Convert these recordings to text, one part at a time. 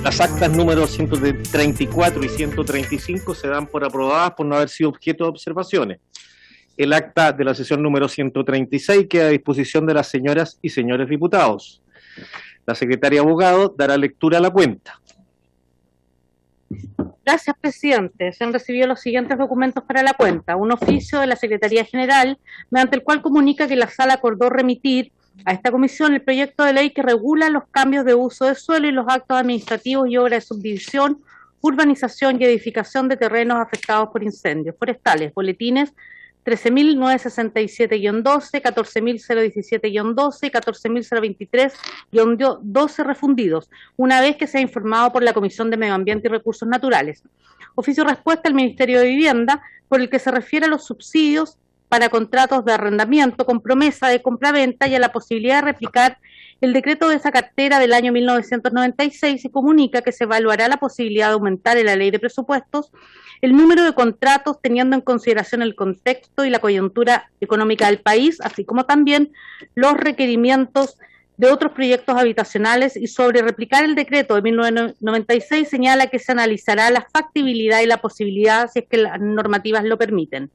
Las actas número 134 y 135 se dan por aprobadas por no haber sido objeto de observaciones. El acta de la sesión número 136 queda a disposición de las señoras y señores diputados. La secretaria abogado dará lectura a la cuenta. Gracias, presidente. Se han recibido los siguientes documentos para la cuenta. Un oficio de la Secretaría General, mediante el cual comunica que la Sala acordó remitir a esta comisión el proyecto de ley que regula los cambios de uso de suelo y los actos administrativos y obras de subdivisión, urbanización y edificación de terrenos afectados por incendios forestales, boletines 13.967-12, 14.017-12 y 14.023-12 refundidos, una vez que sea informado por la Comisión de Medio Ambiente y Recursos Naturales. Oficio respuesta al Ministerio de Vivienda, por el que se refiere a los subsidios para contratos de arrendamiento con promesa de compraventa y a la posibilidad de replicar el decreto de esa cartera del año 1996 y comunica que se evaluará la posibilidad de aumentar en la ley de presupuestos el número de contratos teniendo en consideración el contexto y la coyuntura económica del país, así como también los requerimientos de otros proyectos habitacionales, y sobre replicar el decreto de 1996 señala que se analizará la factibilidad y la posibilidad si es que las normativas lo permiten.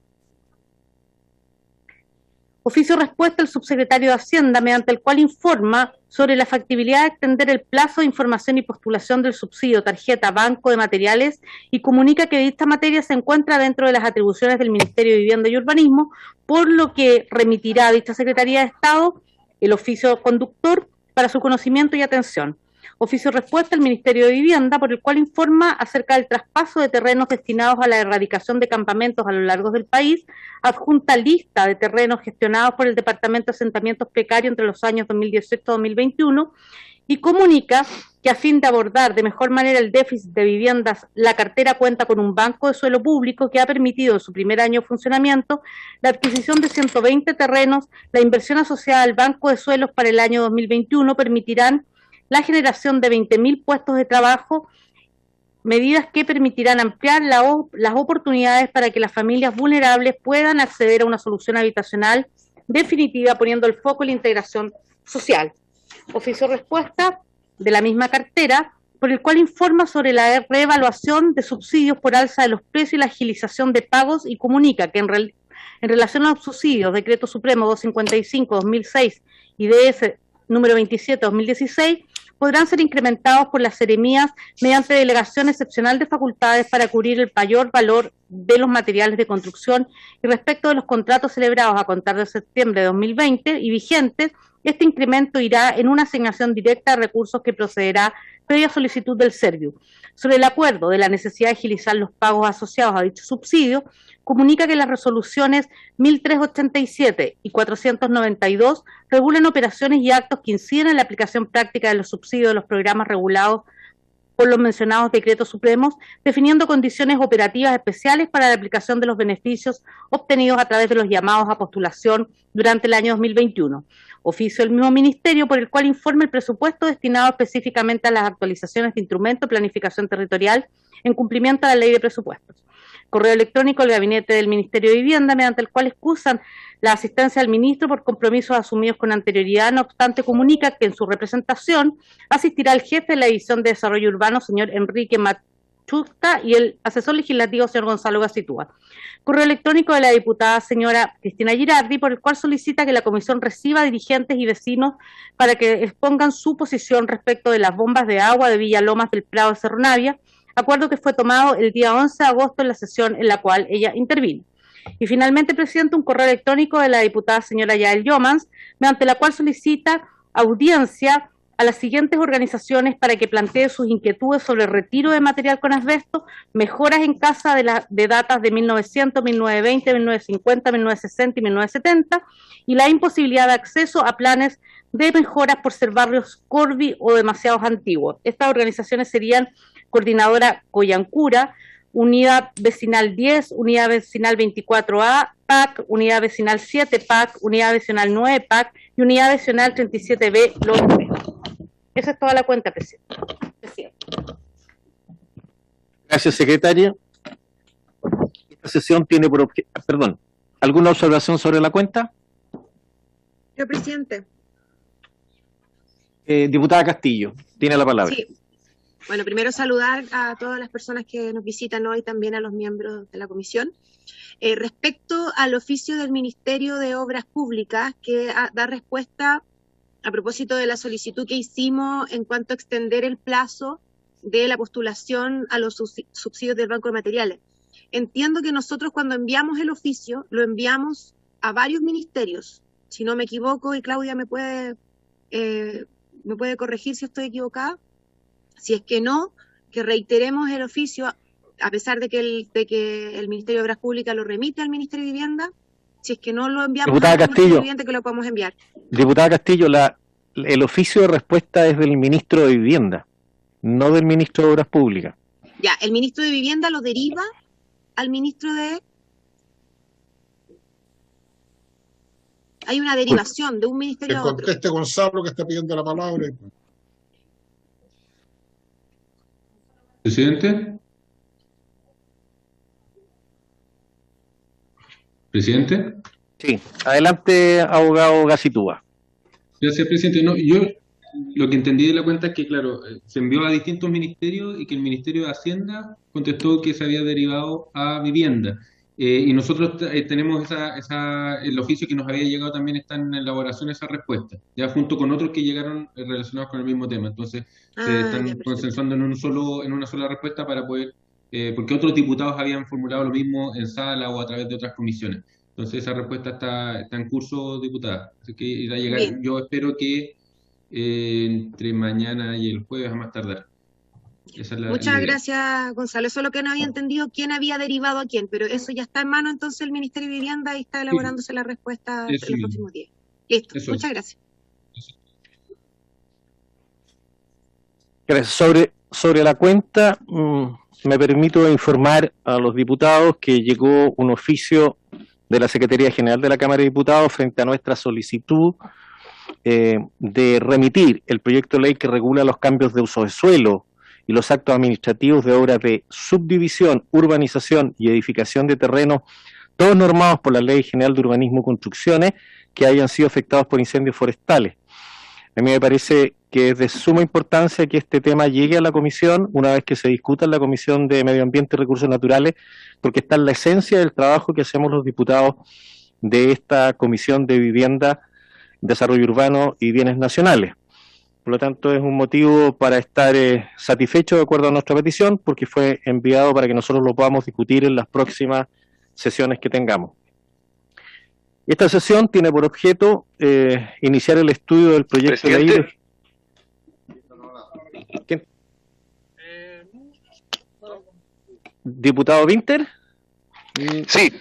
Oficio respuesta al subsecretario de Hacienda, mediante el cual informa sobre la factibilidad de extender el plazo de información y postulación del subsidio tarjeta banco de materiales y comunica que dicha materia se encuentra dentro de las atribuciones del Ministerio de Vivienda y Urbanismo, por lo que remitirá a dicha Secretaría de Estado el oficio conductor para su conocimiento y atención. Oficio respuesta al Ministerio de Vivienda, por el cual informa acerca del traspaso de terrenos destinados a la erradicación de campamentos a lo largo del país, adjunta lista de terrenos gestionados por el Departamento de Asentamientos Precarios entre los años 2018-2021, y comunica que a fin de abordar de mejor manera el déficit de viviendas, la cartera cuenta con un banco de suelo público que ha permitido en su primer año de funcionamiento la adquisición de 120 terrenos. La inversión asociada al banco de suelos para el año 2021 permitirán la generación de 20.000 puestos de trabajo, medidas que permitirán ampliar las oportunidades para que las familias vulnerables puedan acceder a una solución habitacional definitiva, poniendo el foco en la integración social. Oficio respuesta de la misma cartera, por el cual informa sobre la reevaluación de subsidios por alza de los precios y la agilización de pagos, y comunica que en relación a los subsidios, Decreto Supremo 255-2006 y DS número 27-2016, podrán ser incrementados por las seremías mediante delegación excepcional de facultades para cubrir el mayor valor de los materiales de construcción, y respecto de los contratos celebrados a contar de septiembre de 2020 y vigentes, este incremento irá en una asignación directa de recursos que procederá previa solicitud del Serviu. Sobre el acuerdo de la necesidad de agilizar los pagos asociados a dicho subsidio, comunica que las resoluciones 1387 y 492 regulan operaciones y actos que inciden en la aplicación práctica de los subsidios de los programas regulados por los mencionados decretos supremos, definiendo condiciones operativas especiales para la aplicación de los beneficios obtenidos a través de los llamados a postulación durante el año 2021. Oficio del mismo Ministerio, por el cual informa el presupuesto destinado específicamente a las actualizaciones de instrumento de planificación territorial en cumplimiento a la Ley de Presupuestos. Correo electrónico del Gabinete del Ministerio de Vivienda, mediante el cual excusan la asistencia al ministro por compromisos asumidos con anterioridad. No obstante, comunica que en su representación asistirá el jefe de la División de Desarrollo Urbano, señor Enrique Machuca, y el asesor legislativo, señor Gonzalo Gacitúa. Correo electrónico de la diputada señora Cristina Girardi, por el cual solicita que la comisión reciba dirigentes y vecinos para que expongan su posición respecto de las bombas de agua de Villalomas del Prado de Cerro Navia, acuerdo que fue tomado el día 11 de agosto en la sesión en la cual ella intervino. Y finalmente, presidente, un correo electrónico de la diputada señora Yael Yomans, mediante la cual solicita audiencia a las siguientes organizaciones para que plantee sus inquietudes sobre el retiro de material con asbesto, mejoras en casa de datas de 1900, 1920, 1950, 1960 y 1970, y la imposibilidad de acceso a planes de mejoras por ser barrios Corby o demasiados antiguos. Estas organizaciones serían Coordinadora Coyancura, Unidad Vecinal 10, Unidad Vecinal 24A, PAC, Unidad Vecinal 7, PAC, Unidad Vecinal 9, PAC y Unidad Vecinal 37B, Los Nueve. Esa es toda la cuenta, presidente. Gracias, secretaria. Esta sesión tiene por objeto... Perdón, ¿alguna observación sobre la cuenta? Señor presidente. Diputada Castillo, tiene la palabra. Sí. Bueno, primero saludar a todas las personas que nos visitan hoy, también a los miembros de la comisión. Respecto al oficio del Ministerio de Obras Públicas, que da respuesta a propósito de la solicitud que hicimos en cuanto a extender el plazo de la postulación a los subsidios del Banco de Materiales. Entiendo que nosotros cuando enviamos el oficio, lo enviamos a varios ministerios. Si no me equivoco, y Claudia me puede corregir si estoy equivocada. Si es que no, que reiteremos el oficio, a pesar de que el Ministerio de Obras Públicas lo remite al Ministerio de Vivienda. Si es que no lo enviamos Diputada al Ministerio de Castillo, Vivienda, que lo podemos enviar. diputada Castillo, el oficio de respuesta es del ministro de Vivienda, no del ministro de Obras Públicas. Ya, el ministro de Vivienda lo deriva al ministro de... Hay una derivación de un ministerio Que a otro. conteste Gonzalo, que está pidiendo la palabra. Presidente. Presidente. Sí, adelante, abogado Gacitúa. Gracias, presidente. No, yo lo que entendí de la cuenta es que, claro, se envió a distintos ministerios y que el Ministerio de Hacienda contestó que se había derivado a Vivienda. Y nosotros tenemos el oficio que nos había llegado también está en elaboración esa respuesta, ya junto con otros que llegaron relacionados con el mismo tema. Entonces, se están consensuando en una sola respuesta para poder, porque otros diputados habían formulado lo mismo en sala o a través de otras comisiones. Entonces, esa respuesta está en curso, diputada. Así que irá a llegar. Bien. Yo espero que entre mañana y el jueves a más tardar. Esa es Muchas idea. gracias, Gonzalo. Eso es lo que no había entendido, quién había derivado a quién, pero eso ya está en mano entonces el Ministerio de Vivienda y está elaborándose la respuesta en Eso los mismo. próximos días. Listo, Eso muchas es. gracias. Gracias. Sobre la cuenta, me permito informar a los diputados que llegó un oficio de la Secretaría General de la Cámara de Diputados frente a nuestra solicitud de remitir el proyecto de ley que regula los cambios de uso de suelo y los actos administrativos de obras de subdivisión, urbanización y edificación de terrenos, todos normados por la Ley General de Urbanismo y Construcciones, que hayan sido afectados por incendios forestales. A mí me parece que es de suma importancia que este tema llegue a la comisión una vez que se discuta en la Comisión de Medio Ambiente y Recursos Naturales, porque está en la esencia del trabajo que hacemos los diputados de esta Comisión de Vivienda, Desarrollo Urbano y Bienes Nacionales. Por lo tanto, es un motivo para estar satisfecho de acuerdo a nuestra petición, porque fue enviado para que nosotros lo podamos discutir en las próximas sesiones que tengamos. Esta sesión tiene por objeto iniciar el estudio del proyecto de ley. ¿Quién? ¿Diputado Winter? Sí,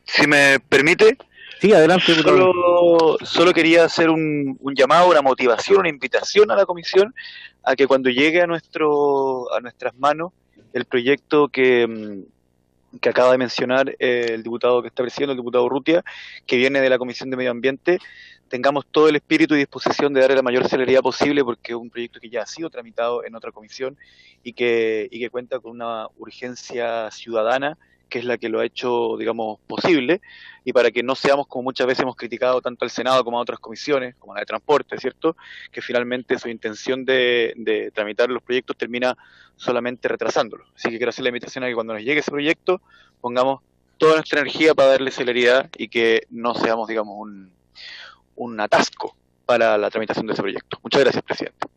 si me permite, Sí, adelante, diputado. solo quería hacer un llamado, una motivación, una invitación a la comisión a que cuando llegue a nuestras manos el proyecto que acaba de mencionar el diputado que está presidiendo, el diputado Urrutia, que viene de la Comisión de Medio Ambiente, tengamos todo el espíritu y disposición de darle la mayor celeridad posible, porque es un proyecto que ya ha sido tramitado en otra comisión y que cuenta con una urgencia ciudadana, que es la que lo ha hecho, digamos, posible, y para que no seamos, como muchas veces hemos criticado tanto al Senado como a otras comisiones, como la de Transporte, ¿cierto?, que finalmente su intención de tramitar los proyectos termina solamente retrasándolos. Así que quiero hacer la invitación a que cuando nos llegue ese proyecto pongamos toda nuestra energía para darle celeridad y que no seamos, digamos, un atasco para la tramitación de ese proyecto. Muchas gracias, presidente.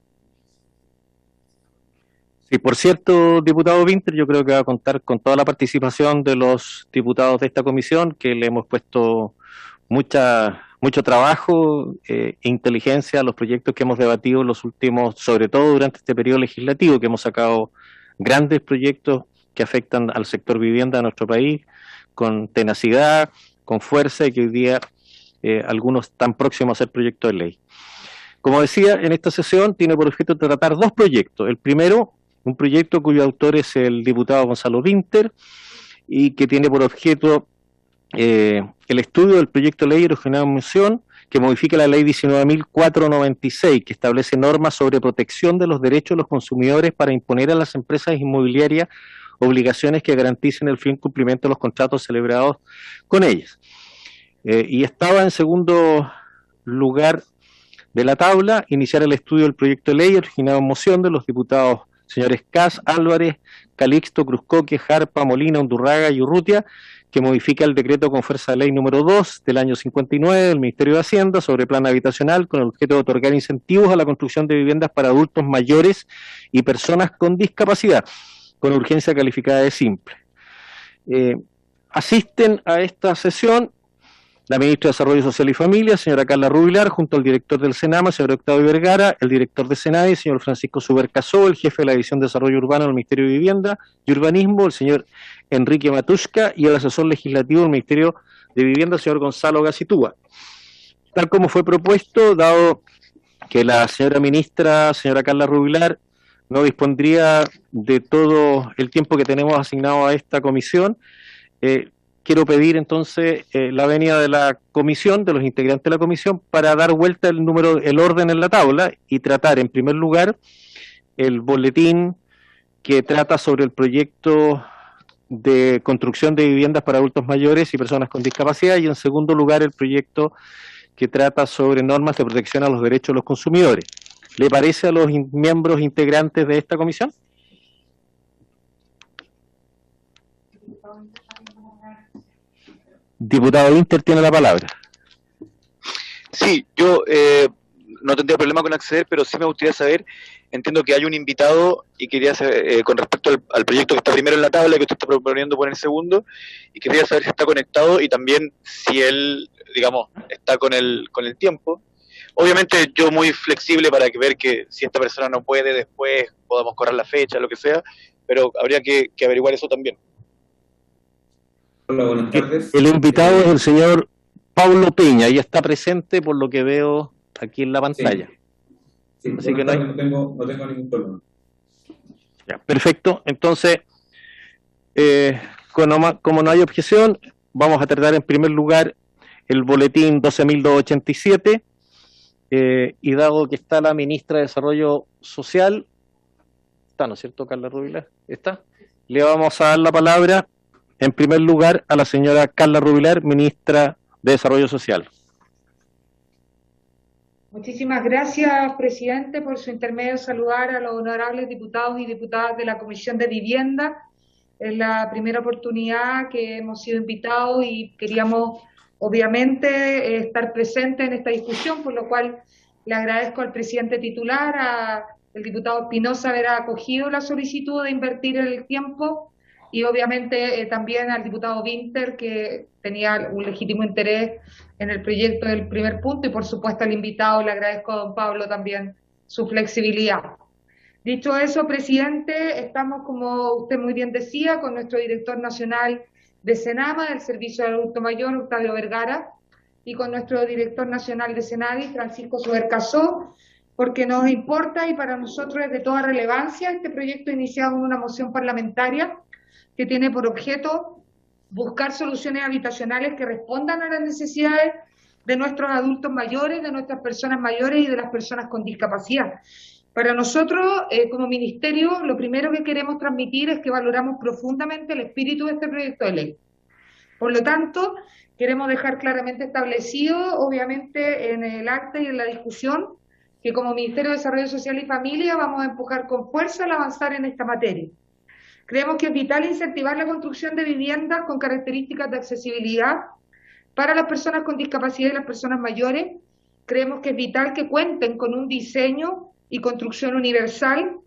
Sí, por cierto, diputado Winter, yo creo que va a contar con toda la participación de los diputados de esta comisión, que le hemos puesto mucho trabajo e inteligencia a los proyectos que hemos debatido los últimos, sobre todo durante este periodo legislativo, que hemos sacado grandes proyectos que afectan al sector vivienda de nuestro país, con tenacidad, con fuerza, y que hoy día algunos están próximos a ser proyectos de ley. Como decía, en esta sesión tiene por objeto tratar dos proyectos. El primero, un proyecto cuyo autor es el diputado Gonzalo Winter, y que tiene por objeto el estudio del proyecto de ley originado en moción que modifica la ley 19.496, que establece normas sobre protección de los derechos de los consumidores para imponer a las empresas inmobiliarias obligaciones que garanticen el fiel cumplimiento de los contratos celebrados con ellas. Y estaba en segundo lugar de la tabla, iniciar el estudio del proyecto de ley originado en moción de los diputados señores Cas, Álvarez, Calixto, Cruzcoque, Jarpa, Molina, Undurraga y Urrutia, que modifica el decreto con fuerza de ley número 2 del año 59 del Ministerio de Hacienda sobre plan habitacional con el objeto de otorgar incentivos a la construcción de viviendas para adultos mayores y personas con discapacidad, con urgencia calificada de simple. Asisten a esta sesión la ministra de Desarrollo Social y Familia, señora Carla Rubilar, junto al director del Senama, señor Octavio Vergara, el director de SENADI, señor Francisco Subercasó, el jefe de la División de Desarrollo Urbano del Ministerio de Vivienda y Urbanismo, el señor Enrique Matushka, y el asesor legislativo del Ministerio de Vivienda, el señor Gonzalo Gacitúa. Tal como fue propuesto, dado que la señora ministra, señora Carla Rubilar, no dispondría de todo el tiempo que tenemos asignado a esta comisión, quiero pedir entonces la venida de la comisión, de los integrantes de la comisión, para dar vuelta el orden en la tabla y tratar en primer lugar el boletín que trata sobre el proyecto de construcción de viviendas para adultos mayores y personas con discapacidad, y en segundo lugar el proyecto que trata sobre normas de protección a los derechos de los consumidores. ¿Le parece a los miembros integrantes de esta comisión? Diputado Winter tiene la palabra. Sí, yo no tendría problema con acceder, pero sí me gustaría saber, entiendo que hay un invitado y quería saber, con respecto al proyecto que está primero en la tabla, que usted está proponiendo poner segundo, y quería saber si está conectado y también si él, digamos, está con el tiempo. Obviamente yo muy flexible para ver que si esta persona no puede, después podamos correr la fecha, lo que sea, pero habría que averiguar eso también. Hola, buenas tardes. El invitado es el señor Pablo Peña y está presente por lo que veo aquí en la pantalla. Sí, así que no tengo ningún problema. Ya, perfecto. Entonces, como no hay objeción, vamos a tratar en primer lugar el boletín 12.287 y dado que está la ministra de Desarrollo Social, está, ¿no es cierto, Carla Rubilar? ¿Está? Le vamos a dar la palabra en primer lugar a la señora Carla Rubilar, ministra de Desarrollo Social. Muchísimas gracias, presidente, por su intermedio saludar a los honorables diputados y diputadas de la Comisión de Vivienda. Es la primera oportunidad que hemos sido invitados y queríamos, obviamente, estar presentes en esta discusión, por lo cual le agradezco al presidente titular, al diputado Espinosa, haber acogido la solicitud de invertir el tiempo, y obviamente también al diputado Winter, que tenía un legítimo interés en el proyecto del primer punto, y por supuesto al invitado le agradezco a don Pablo también su flexibilidad. Dicho eso, presidente, estamos, como usted muy bien decía, con nuestro director nacional de Senama, del Servicio de Adulto Mayor, Octavio Vergara, y con nuestro director nacional de SENADI, Francisco Subercasó, porque nos importa y para nosotros es de toda relevancia este proyecto iniciado en una moción parlamentaria que tiene por objeto buscar soluciones habitacionales que respondan a las necesidades de nuestros adultos mayores, de nuestras personas mayores y de las personas con discapacidad. Para nosotros, como ministerio, lo primero que queremos transmitir es que valoramos profundamente el espíritu de este proyecto de ley. Por lo tanto, queremos dejar claramente establecido, obviamente, en el acta y en la discusión, que como Ministerio de Desarrollo Social y Familia vamos a empujar con fuerza al avanzar en esta materia. Creemos que es vital incentivar la construcción de viviendas con características de accesibilidad para las personas con discapacidad y las personas mayores. Creemos que es vital que cuenten con un diseño y construcción universal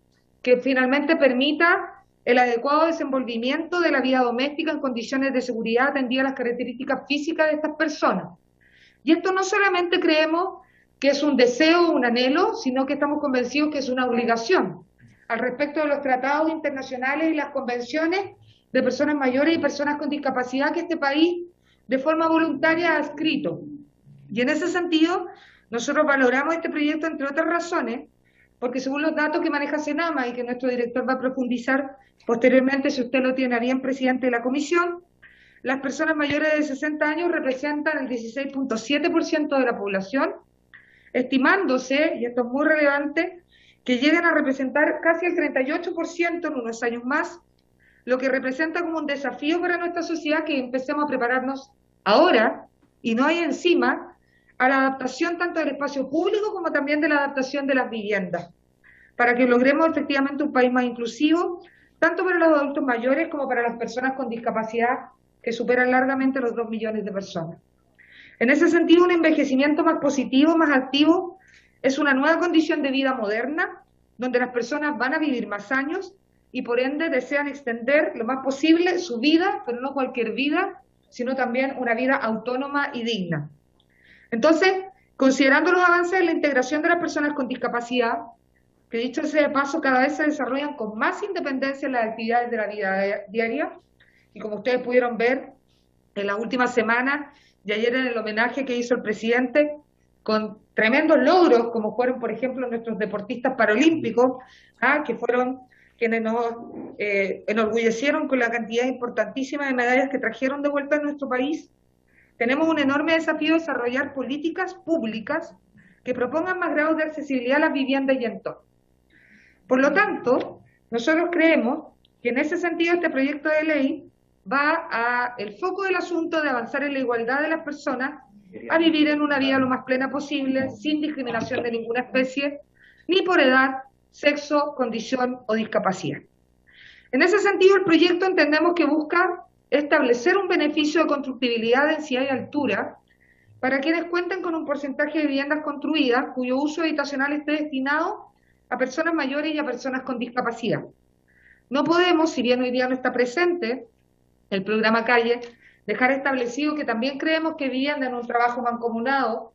que finalmente permita el adecuado desenvolvimiento de la vida doméstica en condiciones de seguridad atendidas a las características físicas de estas personas. Y esto no solamente creemos que es un deseo o un anhelo, sino que estamos convencidos que es una obligación al respecto de los tratados internacionales y las convenciones de personas mayores y personas con discapacidad que este país de forma voluntaria ha adscrito. Y en ese sentido, nosotros valoramos este proyecto, entre otras razones, porque según los datos que maneja Senama y que nuestro director va a profundizar posteriormente, si usted lo tiene a bien, presidente de la comisión, las personas mayores de 60 años representan el 16.7% de la población, estimándose, y esto es muy relevante, que lleguen a representar casi el 38% en unos años más, lo que representa como un desafío para nuestra sociedad que empecemos a prepararnos ahora, y no hay encima, a la adaptación tanto del espacio público como también de la adaptación de las viviendas, para que logremos efectivamente un país más inclusivo, tanto para los adultos mayores como para las personas con discapacidad, que superan largamente los 2 millones de personas. En ese sentido, un envejecimiento más positivo, más activo, es una nueva condición de vida moderna, donde las personas van a vivir más años y por ende desean extender lo más posible su vida, pero no cualquier vida, sino también una vida autónoma y digna. Entonces, considerando los avances en la integración de las personas con discapacidad, que dicho sea de paso, cada vez se desarrollan con más independencia en las actividades de la vida diaria, y como ustedes pudieron ver en las últimas semanas y ayer en el homenaje que hizo el presidente, con tremendos logros, como fueron, por ejemplo, nuestros deportistas paralímpicos, que fueron quienes nos enorgullecieron con la cantidad importantísima de medallas que trajeron de vuelta a nuestro país. Tenemos un enorme desafío de desarrollar políticas públicas que propongan más grados de accesibilidad a las viviendas y entornos. Por lo tanto, nosotros creemos que en ese sentido este proyecto de ley va a el foco del asunto de avanzar en la igualdad de las personas a vivir en una vida lo más plena posible, sin discriminación de ninguna especie, ni por edad, sexo, condición o discapacidad. En ese sentido, el proyecto entendemos que busca establecer un beneficio de constructibilidad, densidad y altura para quienes cuenten con un porcentaje de viviendas construidas cuyo uso habitacional esté destinado a personas mayores y a personas con discapacidad. No podemos, si bien hoy día no está presente el programa Calle, dejar establecido que también creemos que vivienda en un trabajo mancomunado,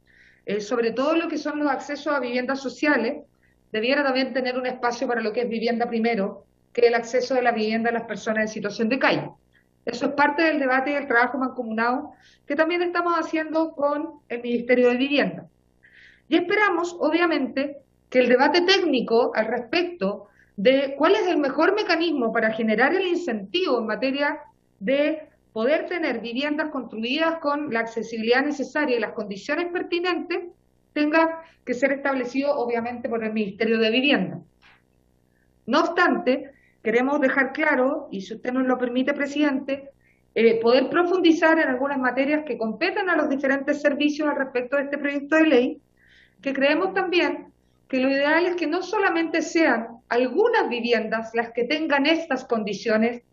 sobre todo lo que son los accesos a viviendas sociales, debiera también tener un espacio para lo que es vivienda primero, que es el acceso de la vivienda a las personas en situación de calle. Eso es parte del debate y del trabajo mancomunado que también estamos haciendo con el Ministerio de Vivienda. Y esperamos, obviamente, que el debate técnico al respecto de cuál es el mejor mecanismo para generar el incentivo en materia de poder tener viviendas construidas con la accesibilidad necesaria y las condiciones pertinentes, tenga que ser establecido obviamente por el Ministerio de Vivienda. No obstante, queremos dejar claro, y si usted nos lo permite, presidente, poder profundizar en algunas materias que competen a los diferentes servicios al respecto de este proyecto de ley, que creemos también que lo ideal es que no solamente sean algunas viviendas las que tengan estas condiciones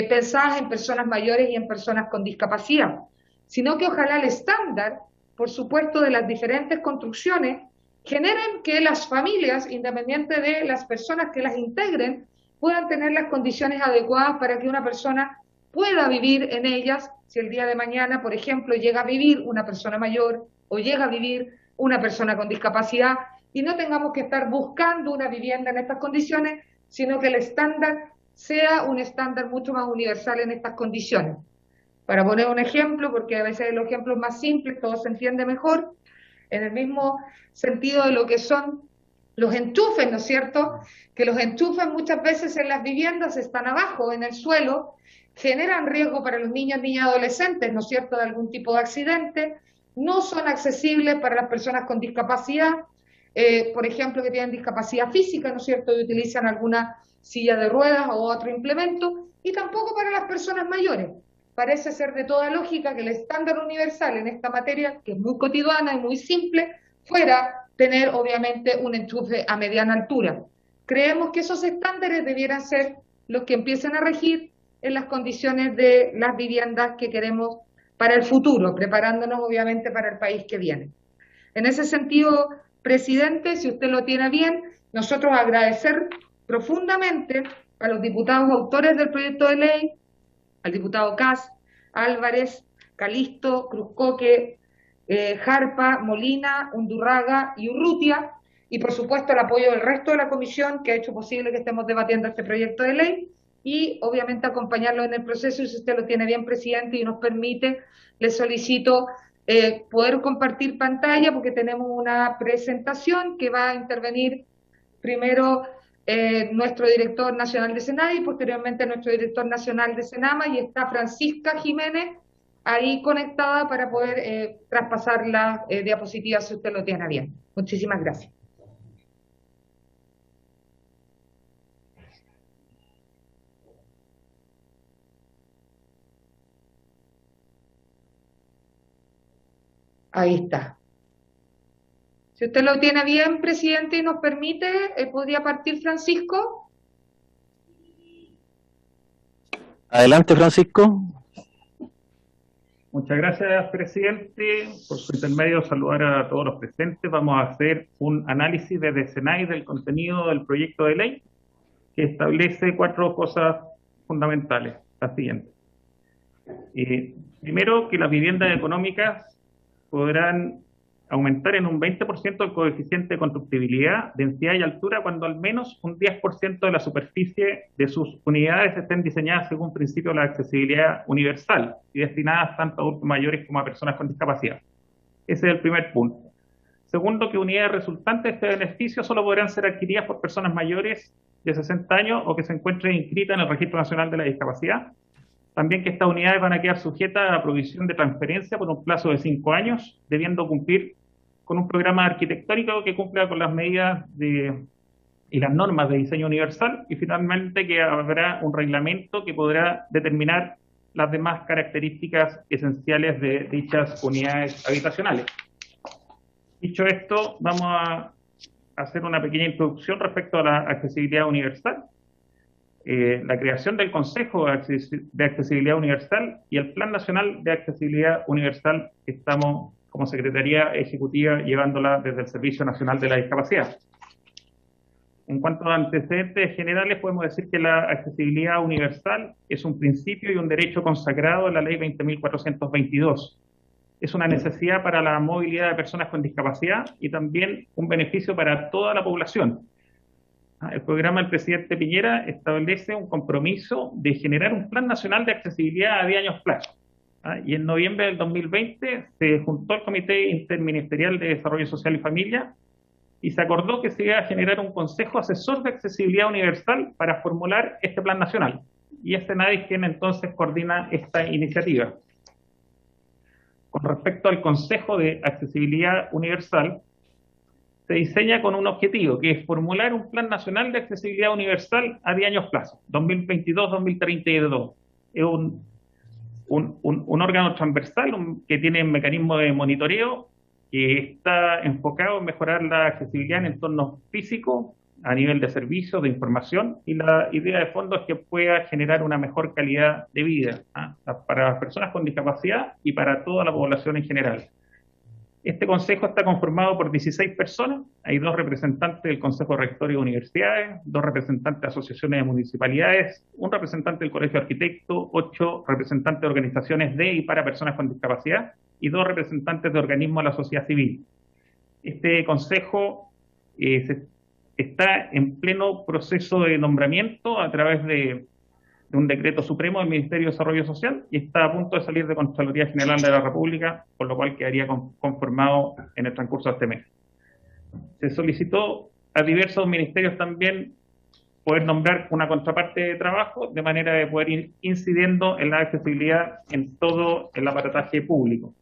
pensadas en personas mayores y en personas con discapacidad, sino que ojalá el estándar, por supuesto, de las diferentes construcciones, generen que las familias, independiente de las personas que las integren, puedan tener las condiciones adecuadas para que una persona pueda vivir en ellas, si el día de mañana, por ejemplo, llega a vivir una persona mayor o llega a vivir una persona con discapacidad, y no tengamos que estar buscando una vivienda en estas condiciones, sino que el estándar sea un estándar mucho más universal en estas condiciones. Para poner un ejemplo, porque a veces los ejemplos más simples todo se entiende mejor, en el mismo sentido de lo que son los enchufes, ¿no es cierto? Que los enchufes muchas veces en las viviendas están abajo, en el suelo, generan riesgo para los niños, niñas y adolescentes, ¿no es cierto?, de algún tipo de accidente, no son accesibles para las personas con discapacidad, por ejemplo, que tienen discapacidad física, ¿no es cierto?, y utilizan alguna silla de ruedas o otro implemento, y tampoco para las personas mayores. Parece ser de toda lógica que el estándar universal en esta materia, que es muy cotidiana y muy simple, fuera tener obviamente un enchufe a mediana altura. Creemos que esos estándares debieran ser los que empiecen a regir en las condiciones de las viviendas que queremos para el futuro, preparándonos obviamente para el país que viene. En ese sentido, presidente, si usted lo tiene bien, nosotros agradecer profundamente a los diputados autores del proyecto de ley, al diputado Kass, Álvarez, Calisto, Cruzcoque, Jarpa, Molina, Undurraga y Urrutia, y por supuesto el apoyo del resto de la comisión que ha hecho posible que estemos debatiendo este proyecto de ley, y obviamente acompañarlo en el proceso. Y si usted lo tiene bien, presidente, y nos permite, le solicito poder compartir pantalla, porque tenemos una presentación que va a intervenir primero nuestro director nacional de SENADI y posteriormente nuestro director nacional de SENAMA, y está Francisca Jiménez ahí conectada para poder traspasar las diapositivas si usted lo tiene bien. Muchísimas gracias. Ahí está. Si usted lo tiene bien, presidente, y nos permite, ¿podría partir Francisco? Adelante, Francisco. Muchas gracias, presidente. Por su intermedio, saludar a todos los presentes. Vamos a hacer un análisis desde SENAI del contenido del proyecto de ley que establece 4 cosas fundamentales. Las siguientes. Primero, que las viviendas económicas podrán aumentar en un 20% el coeficiente de constructibilidad, densidad y altura cuando al menos un 10% de la superficie de sus unidades estén diseñadas según un principio de la accesibilidad universal y destinadas tanto a adultos mayores como a personas con discapacidad. Ese es el primer punto. Segundo, que unidades resultantes de este beneficio solo podrán ser adquiridas por personas mayores de 60 años o que se encuentren inscritas en el Registro Nacional de la Discapacidad. También que estas unidades van a quedar sujetas a la provisión de transferencia por un plazo de 5 años, debiendo cumplir con un programa arquitectónico que cumpla con las medidas y las normas de diseño universal, y finalmente que habrá un reglamento que podrá determinar las demás características esenciales de dichas unidades habitacionales. Dicho esto, vamos a hacer una pequeña introducción respecto a la accesibilidad universal. La creación del Consejo de Accesibilidad Universal y el Plan Nacional de Accesibilidad Universal que estamos como Secretaría Ejecutiva llevándola desde el Servicio Nacional de la Discapacidad. En cuanto a antecedentes generales, podemos decir que la accesibilidad universal es un principio y un derecho consagrado en la Ley 20.422. Es una necesidad para la movilidad de personas con discapacidad y también un beneficio para toda la población. El programa del presidente Piñera establece un compromiso de generar un Plan Nacional de Accesibilidad a 10 años plazo. Y en noviembre del 2020 se juntó el Comité Interministerial de Desarrollo Social y Familia y se acordó que se iba a generar un Consejo Asesor de Accesibilidad Universal para formular este Plan Nacional. Y es SENADIS quien entonces coordina esta iniciativa. Con respecto al Consejo de Accesibilidad Universal, se diseña con un objetivo, que es formular un Plan Nacional de Accesibilidad Universal a 10 años plazo, 2022-2032. Es un órgano transversal que tiene un mecanismo de monitoreo que está enfocado en mejorar la accesibilidad en entornos físicos, a nivel de servicios, de información, y la idea de fondo es que pueda generar una mejor calidad de vida para las personas con discapacidad y para toda la población en general. Este consejo está conformado por 16 personas, hay 2 representantes del Consejo Rector de Universidades, 2 representantes de asociaciones de municipalidades, 1 representante del Colegio de Arquitectos, 8 representantes de organizaciones de y para personas con discapacidad y 2 representantes de organismos de la sociedad civil. Este consejo está en pleno proceso de nombramiento a través de un decreto supremo del Ministerio de Desarrollo Social y está a punto de salir de Contraloría General de la República, por lo cual quedaría conformado en el transcurso de este mes. Se solicitó a diversos ministerios también poder nombrar una contraparte de trabajo de manera de poder ir incidiendo en la accesibilidad en todo el aparataje público.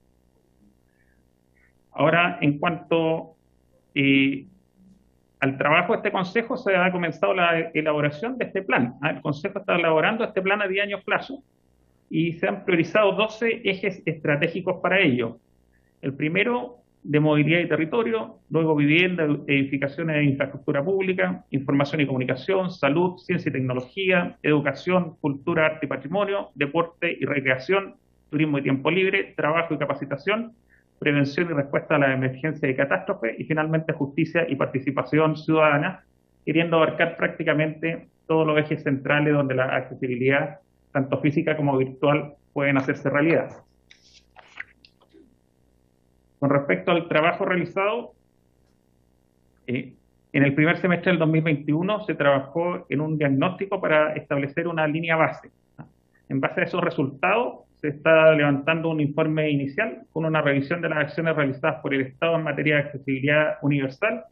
Ahora, en cuanto al trabajo de este Consejo, se ha comenzado la elaboración de este plan. El Consejo está elaborando este plan a 10 años plazo y se han priorizado 12 ejes estratégicos para ello. El primero, de movilidad y territorio, luego vivienda, edificaciones de infraestructura pública, información y comunicación, salud, ciencia y tecnología, educación, cultura, arte y patrimonio, deporte y recreación, turismo y tiempo libre, trabajo y capacitación, prevención y respuesta a la emergencia y catástrofe, y finalmente justicia y participación ciudadana, queriendo abarcar prácticamente todos los ejes centrales donde la accesibilidad, tanto física como virtual, pueden hacerse realidad. Con respecto al trabajo realizado, en el primer semestre del 2021 se trabajó en un diagnóstico para establecer una línea base. En base a esos resultados, se está levantando un informe inicial con una revisión de las acciones realizadas por el Estado en materia de accesibilidad universal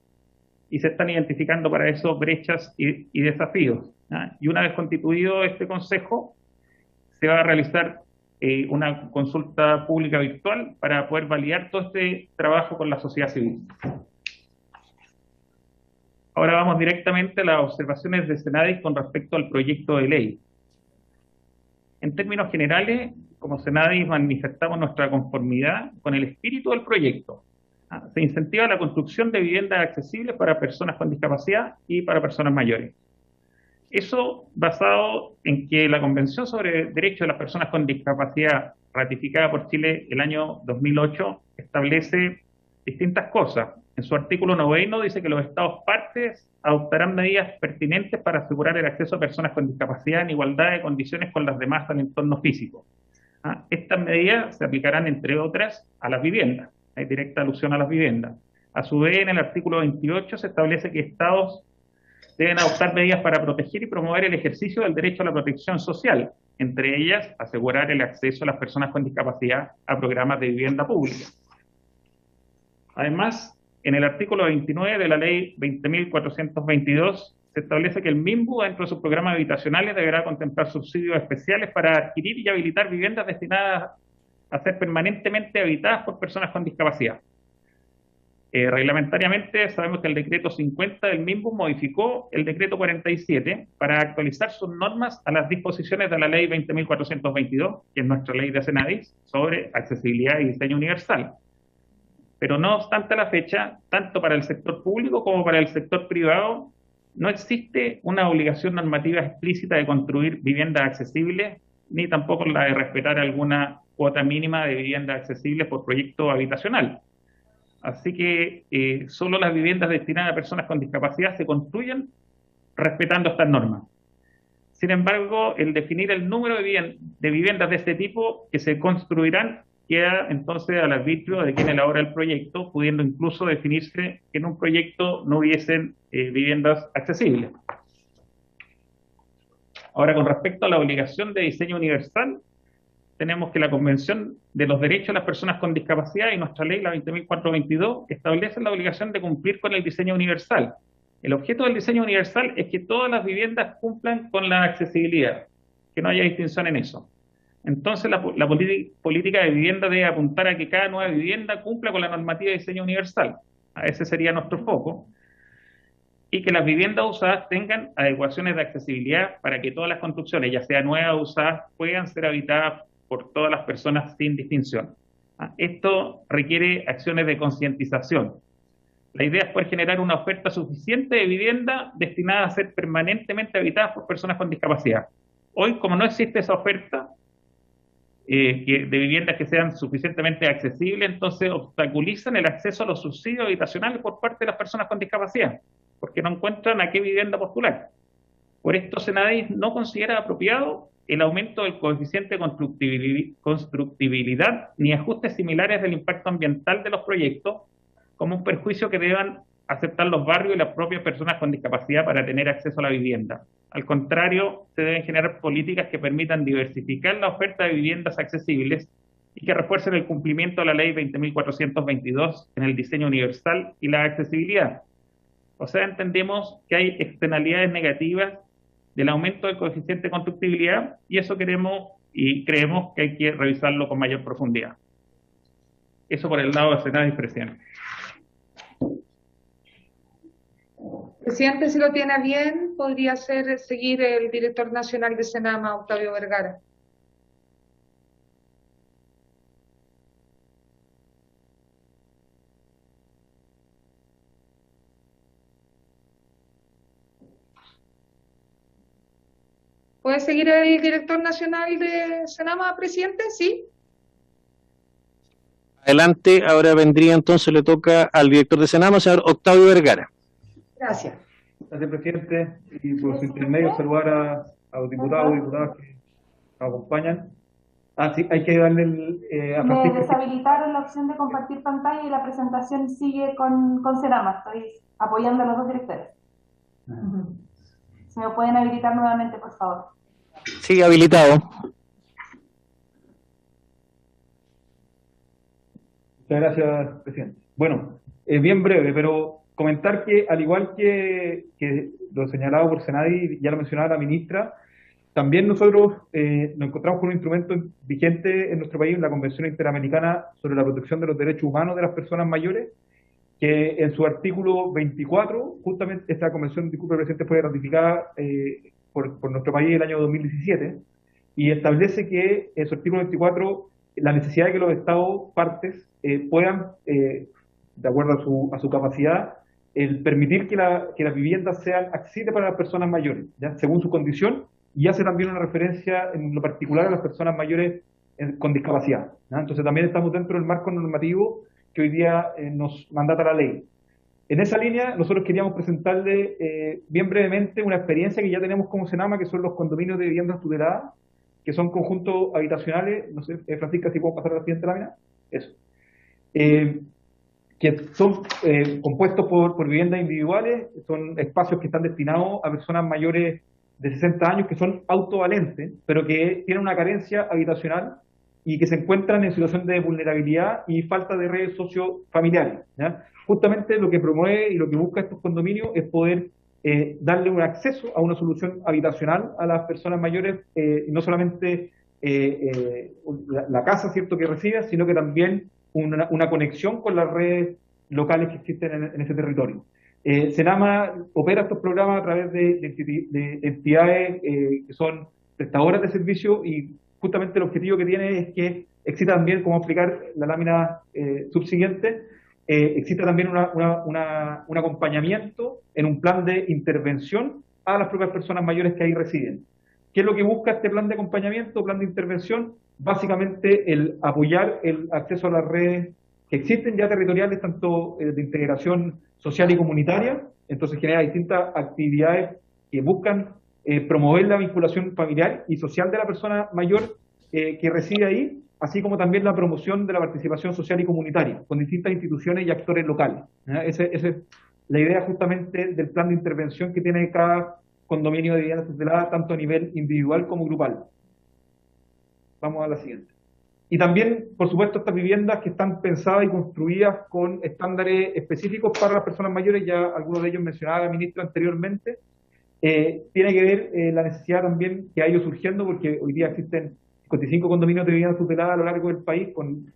y se están identificando para eso brechas y desafíos. Y una vez constituido este consejo, se va a realizar una consulta pública virtual para poder validar todo este trabajo con la sociedad civil. Ahora vamos directamente a las observaciones de SENADIS con respecto al proyecto de ley. En términos generales, como SENADIS manifestamos nuestra conformidad con el espíritu del proyecto, Se incentiva la construcción de viviendas accesibles para personas con discapacidad y para personas mayores. Eso basado en que la Convención sobre Derechos de las Personas con Discapacidad, ratificada por Chile el año 2008, establece distintas cosas. En su artículo 9 dice que los Estados partes adoptarán medidas pertinentes para asegurar el acceso a personas con discapacidad en igualdad de condiciones con las demás al entorno físico. Estas medidas se aplicarán, entre otras, a las viviendas. Hay directa alusión a las viviendas. A su vez, en el artículo 28 se establece que Estados deben adoptar medidas para proteger y promover el ejercicio del derecho a la protección social, entre ellas asegurar el acceso a las personas con discapacidad a programas de vivienda pública. Además, en el artículo 29 de la ley 20.422 se establece que el MIMBU, dentro de sus programas habitacionales, deberá contemplar subsidios especiales para adquirir y habilitar viviendas destinadas a ser permanentemente habitadas por personas con discapacidad. Reglamentariamente sabemos que el decreto 50 del MIMBU modificó el decreto 47 para actualizar sus normas a las disposiciones de la ley 20.422, que es nuestra ley de Senadis, sobre accesibilidad y diseño universal. Pero no obstante, a la fecha, tanto para el sector público como para el sector privado, no existe una obligación normativa explícita de construir viviendas accesibles, ni tampoco la de respetar alguna cuota mínima de viviendas accesibles por proyecto habitacional. Así que solo las viviendas destinadas a personas con discapacidad se construyen respetando estas normas. Sin embargo, el definir el número de viviendas de este tipo que se construirán queda entonces al arbitrio de quien elabora el proyecto, pudiendo incluso definirse que en un proyecto no hubiesen viviendas accesibles. Ahora, con respecto a la obligación de diseño universal, tenemos que la Convención de los Derechos de las Personas con Discapacidad y nuestra ley, la 20.422, establecen la obligación de cumplir con el diseño universal. El objeto del diseño universal es que todas las viviendas cumplan con la accesibilidad, que no haya distinción en eso. Entonces, la política de vivienda debe apuntar a que cada nueva vivienda cumpla con la normativa de diseño universal. Ese sería nuestro foco. Y que las viviendas usadas tengan adecuaciones de accesibilidad para que todas las construcciones, ya sea nuevas o usadas, puedan ser habitadas por todas las personas sin distinción. Esto requiere acciones de concientización. La idea es poder generar una oferta suficiente de vivienda destinada a ser permanentemente habitadas por personas con discapacidad. Hoy, como no existe esa oferta de viviendas que sean suficientemente accesibles, entonces obstaculizan el acceso a los subsidios habitacionales por parte de las personas con discapacidad, porque no encuentran a qué vivienda postular. Por esto, Senadis no considera apropiado el aumento del coeficiente de constructibilidad ni ajustes similares del impacto ambiental de los proyectos como un perjuicio que deban aceptar los barrios y las propias personas con discapacidad para tener acceso a la vivienda. Al contrario, se deben generar políticas que permitan diversificar la oferta de viviendas accesibles y que refuercen el cumplimiento de la ley 20.422 en el diseño universal y la accesibilidad. O sea, entendemos que hay externalidades negativas del aumento del coeficiente de constructibilidad y eso queremos y creemos que hay que revisarlo con mayor profundidad. Eso por el lado de Senadis, presidente. Presidente, si lo tiene bien, podría seguir el director nacional de Senama, Octavio Vergara. ¿Puede seguir el director nacional de Senama, presidente? Sí. Adelante, ahora vendría entonces, le toca al director de Senama, señor Octavio Vergara. Gracias. Gracias, presidente, y por su intermedio saludar a los diputados y diputadas que nos acompañan. Sí, hay que darle a Francisco. Me deshabilitaron la opción de compartir pantalla y la presentación sigue con Senama. Estoy apoyando a los dos directores. Si me pueden habilitar nuevamente, por favor. Sigue habilitado. Muchas gracias, presidente. Bueno, bien breve, pero comentar que, al igual que lo señalado por Senadis, ya lo mencionaba la ministra, también nosotros nos encontramos con un instrumento vigente en nuestro país, la Convención Interamericana sobre la Protección de los Derechos Humanos de las Personas Mayores, que en su artículo 24, justamente esta convención, disculpe, presidente, fue ratificada por nuestro país el año 2017, y establece que en su artículo 24 la necesidad de que los Estados partes puedan de acuerdo a su capacidad, el permitir que las viviendas sean accesibles para las personas mayores, ¿ya? Según su condición, y hace también una referencia en lo particular a las personas mayores con discapacidad, ¿ya? Entonces también estamos dentro del marco normativo que hoy día nos mandata la ley. En esa línea, nosotros queríamos presentarle bien brevemente una experiencia que ya tenemos como Senama, que son los condominios de viviendas tuteladas, que son conjuntos habitacionales. No sé, Francisca, si puedo pasar a la siguiente lámina. Eso. Que son compuestos por viviendas individuales, son espacios que están destinados a personas mayores de 60 años que son autovalentes, pero que tienen una carencia habitacional y que se encuentran en situación de vulnerabilidad y falta de redes sociofamiliares, ¿ya? Justamente lo que promueve y lo que busca estos condominios es poder darle un acceso a una solución habitacional a las personas mayores, y no solamente la casa, ¿cierto?, que reciba, sino que también una conexión con las redes locales que existen en ese territorio. Senama opera estos programas a través de entidades que son prestadoras de servicio, y justamente el objetivo que tiene es que exista también, como explicar la lámina subsiguiente, existe también un acompañamiento en un plan de intervención a las propias personas mayores que ahí residen. ¿Qué es lo que busca este plan de acompañamiento, plan de intervención? Básicamente el apoyar el acceso a las redes que existen ya territoriales, tanto de integración social y comunitaria. Entonces genera distintas actividades que buscan promover la vinculación familiar y social de la persona mayor que reside ahí, así como también la promoción de la participación social y comunitaria con distintas instituciones y actores locales. Esa es la idea justamente del plan de intervención que tiene cada condominio de viviendas tuteladas, tanto a nivel individual como grupal. Vamos a la siguiente. Y también, por supuesto, estas viviendas que están pensadas y construidas con estándares específicos para las personas mayores, ya algunos de ellos mencionaba la ministra anteriormente, tiene que ver la necesidad también que ha ido surgiendo, porque hoy día existen 55 condominios de viviendas tuteladas a lo largo del país, con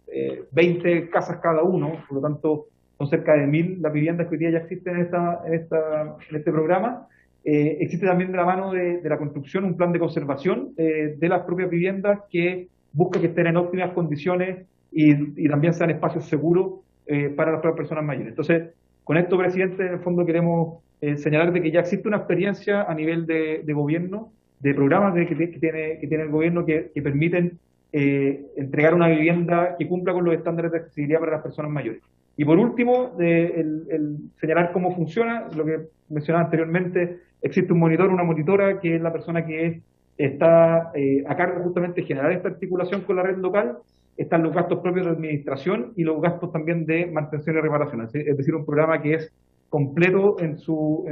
20 casas cada uno, por lo tanto son cerca de 1000 las viviendas que hoy día ya existen en este programa. Existe también de la mano de la construcción un plan de conservación de las propias viviendas que busca que estén en óptimas condiciones y también sean espacios seguros para las propias personas mayores. Entonces, con esto, presidente, en el fondo queremos señalar de que ya existe una experiencia a nivel de gobierno, de programas que tiene el gobierno que permiten entregar una vivienda que cumpla con los estándares de accesibilidad para las personas mayores. Y por último, el señalar cómo funciona, lo que mencionaba anteriormente, existe un monitor, una monitora, que es la persona que está a cargo justamente de generar esta articulación con la red local. Están los gastos propios de administración y los gastos también de mantención y reparación. Es decir, un programa que es completo en su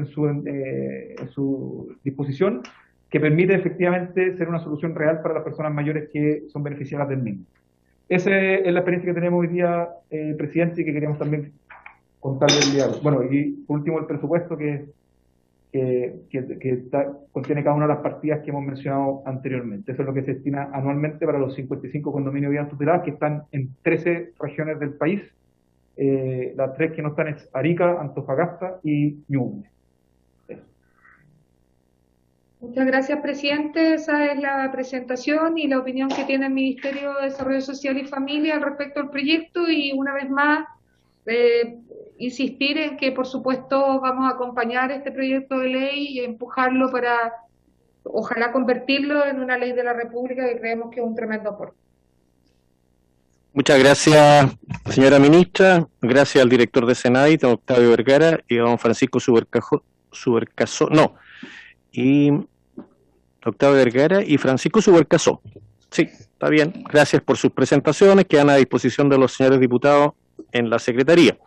disposición, que permite efectivamente ser una solución real para las personas mayores que son beneficiarias del mismo. Esa es la experiencia que tenemos hoy día, presidente, y que queríamos también contarle el día. Bueno, y por último el presupuesto que contiene cada una de las partidas que hemos mencionado anteriormente. Eso es lo que se destina anualmente para los 55 condominios de viviendas tuteladas que están en 13 regiones del país. Las 3 que no están es Arica, Antofagasta y Ñuble. Muchas gracias, presidente. Esa es la presentación y la opinión que tiene el Ministerio de Desarrollo Social y Familia al respecto al proyecto, y una vez más insistir en que, por supuesto, vamos a acompañar este proyecto de ley y empujarlo para, ojalá, convertirlo en una ley de la República, que creemos que es un tremendo aporte. Muchas gracias, señora ministra. Gracias al director de Senadi, don Octavio Vergara, y a don Francisco Octavio Vergara y Francisco Subercasó. Sí, está bien. Gracias por sus presentaciones, que quedan a disposición de los señores diputados en la Secretaría.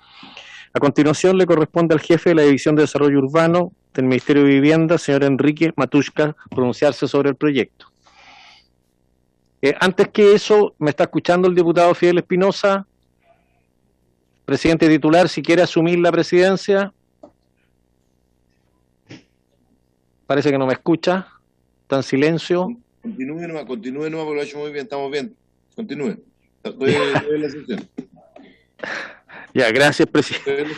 A continuación le corresponde al jefe de la División de Desarrollo Urbano del Ministerio de Vivienda, señor Enrique Matushka, pronunciarse sobre el proyecto. Antes que eso, ¿me está escuchando el diputado Fidel Espinosa? Presidente titular, si quiere asumir la presidencia. Parece que no me escucha. Está en silencio. Continúe nomás, porque lo ha hecho muy bien, estamos bien. Continúe. Estoy en la sesión. Ya, gracias, presidente.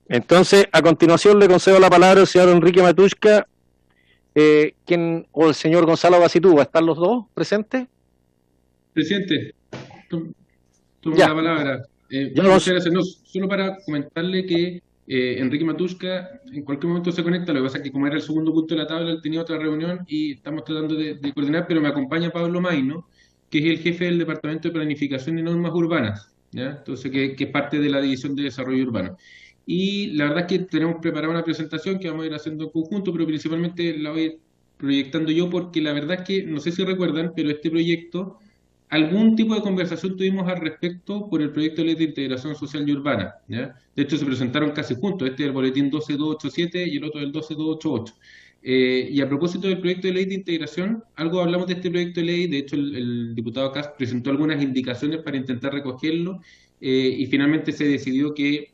Entonces, a continuación le concedo la palabra al señor Enrique Matushka, o el señor Gonzalo Basitúa. ¿Están los dos presentes? Presidente, tomo Ya. la palabra. Muchas gracias. No, solo para comentarle que Enrique Matuska en cualquier momento se conecta. Lo que pasa es que como era el segundo punto de la tabla, él tenía otra reunión y estamos tratando de coordinar, pero me acompaña Pablo Maino, que es el jefe del Departamento de Planificación y Normas Urbanas, ¿ya? Entonces, que es parte de la División de Desarrollo Urbano. Y la verdad es que tenemos preparada una presentación que vamos a ir haciendo en conjunto, pero principalmente la voy a ir proyectando yo porque la verdad es que, no sé si recuerdan, pero este proyecto, algún tipo de conversación tuvimos al respecto por el proyecto de ley de integración social y urbana, ¿ya? De hecho, se presentaron casi juntos, este es el boletín 12287 y el otro el 12288. Y a propósito del proyecto de ley de integración, algo hablamos de este proyecto de ley, de hecho el diputado Kast presentó algunas indicaciones para intentar recogerlo, y finalmente se decidió que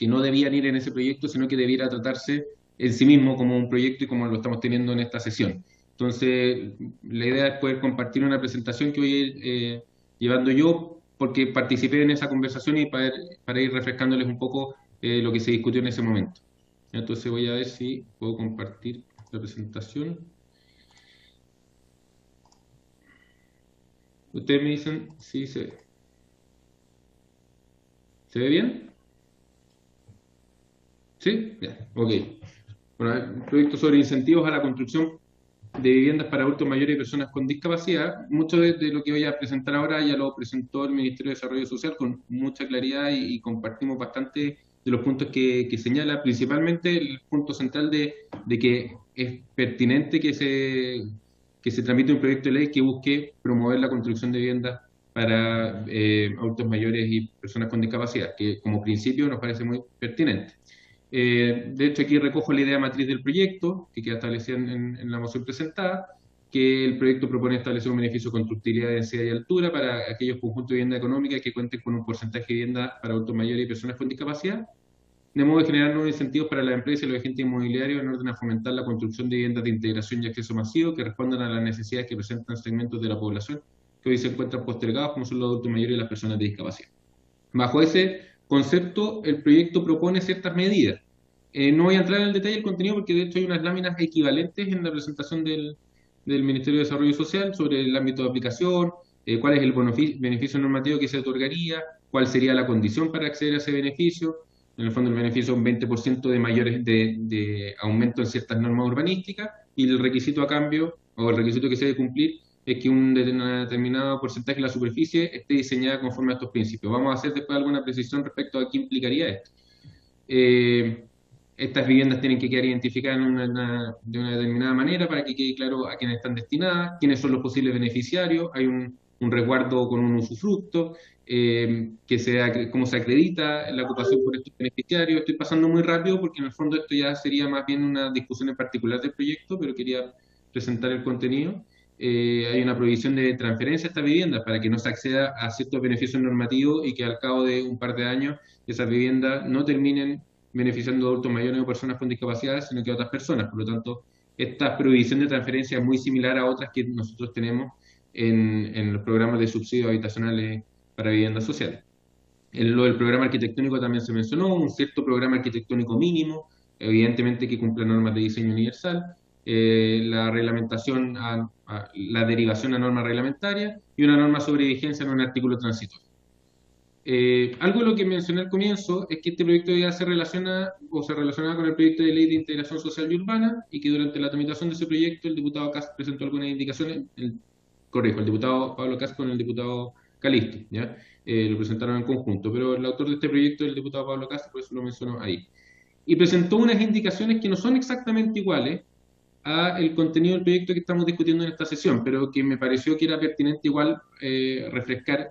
no debían ir en ese proyecto, sino que debiera tratarse en sí mismo como un proyecto y como lo estamos teniendo en esta sesión. Entonces, la idea es poder compartir una presentación que voy a ir llevando yo, porque participé en esa conversación y para ir refrescándoles un poco lo que se discutió en ese momento. Entonces voy a ver si puedo compartir la presentación. Ustedes me dicen si se ve. ¿Se ve bien? ¿Sí? Ya, ok. Bueno, un proyecto sobre incentivos a la construcción de viviendas para adultos mayores y personas con discapacidad. Mucho de lo que voy a presentar ahora ya lo presentó el Ministerio de Desarrollo Social con mucha claridad y compartimos bastante de los puntos que señala, principalmente el punto central de que es pertinente que se tramite un proyecto de ley que busque promover la construcción de viviendas para adultos mayores y personas con discapacidad, que como principio nos parece muy pertinente. De hecho, aquí recojo la idea matriz del proyecto, que queda establecida en la moción presentada, que el proyecto propone establecer un beneficio de constructibilidad, densidad y altura para aquellos conjuntos de vivienda económica que cuenten con un porcentaje de vivienda para adultos mayores y personas con discapacidad, de modo de generar nuevos incentivos para las empresas y los agentes inmobiliarios en orden a fomentar la construcción de viviendas de integración y acceso masivo que respondan a las necesidades que presentan segmentos de la población que hoy se encuentran postergados, como son los adultos mayores y las personas de discapacidad. Bajo ese concepto, el proyecto propone ciertas medidas. No voy a entrar en el detalle del contenido porque de hecho hay unas láminas equivalentes en la presentación del Ministerio de Desarrollo Social sobre el ámbito de aplicación, cuál es el beneficio normativo que se otorgaría, cuál sería la condición para acceder a ese beneficio. En el fondo el beneficio es un 20% de mayores de aumento en ciertas normas urbanísticas y el requisito a cambio, o el requisito que se debe cumplir, es que un determinado porcentaje de la superficie esté diseñada conforme a estos principios. Vamos a hacer después alguna precisión respecto a qué implicaría esto. Estas viviendas tienen que quedar identificadas de una determinada manera para que quede claro a quiénes están destinadas, quiénes son los posibles beneficiarios, hay un resguardo con un usufructo, cómo se acredita la ocupación por estos beneficiarios. Estoy pasando muy rápido porque en el fondo esto ya sería más bien una discusión en particular del proyecto, pero quería presentar el contenido. Hay una prohibición de transferencia a estas viviendas para que no se acceda a ciertos beneficios normativos y que al cabo de un par de años esas viviendas no terminen beneficiando a adultos mayores o personas con discapacidad, sino que a otras personas. Por lo tanto, esta prohibición de transferencia es muy similar a otras que nosotros tenemos en los programas de subsidios habitacionales para viviendas sociales. En lo del programa arquitectónico también se mencionó, un cierto programa arquitectónico mínimo, evidentemente que cumpla normas de diseño universal, la reglamentación, la derivación a normas reglamentarias y una norma sobre vigencia en un artículo transitorio. Algo de lo que mencioné al comienzo es que este proyecto ya se relaciona con el proyecto de ley de integración social y urbana y que durante la tramitación de ese proyecto el diputado Kast presentó algunas indicaciones, el diputado Pablo Kast con el diputado Calisto, ¿ya? Lo presentaron en conjunto, pero el autor de este proyecto es el diputado Pablo Kast, por eso lo menciono ahí. Y presentó unas indicaciones que no son exactamente iguales al contenido del proyecto que estamos discutiendo en esta sesión, pero que me pareció que era pertinente igual refrescar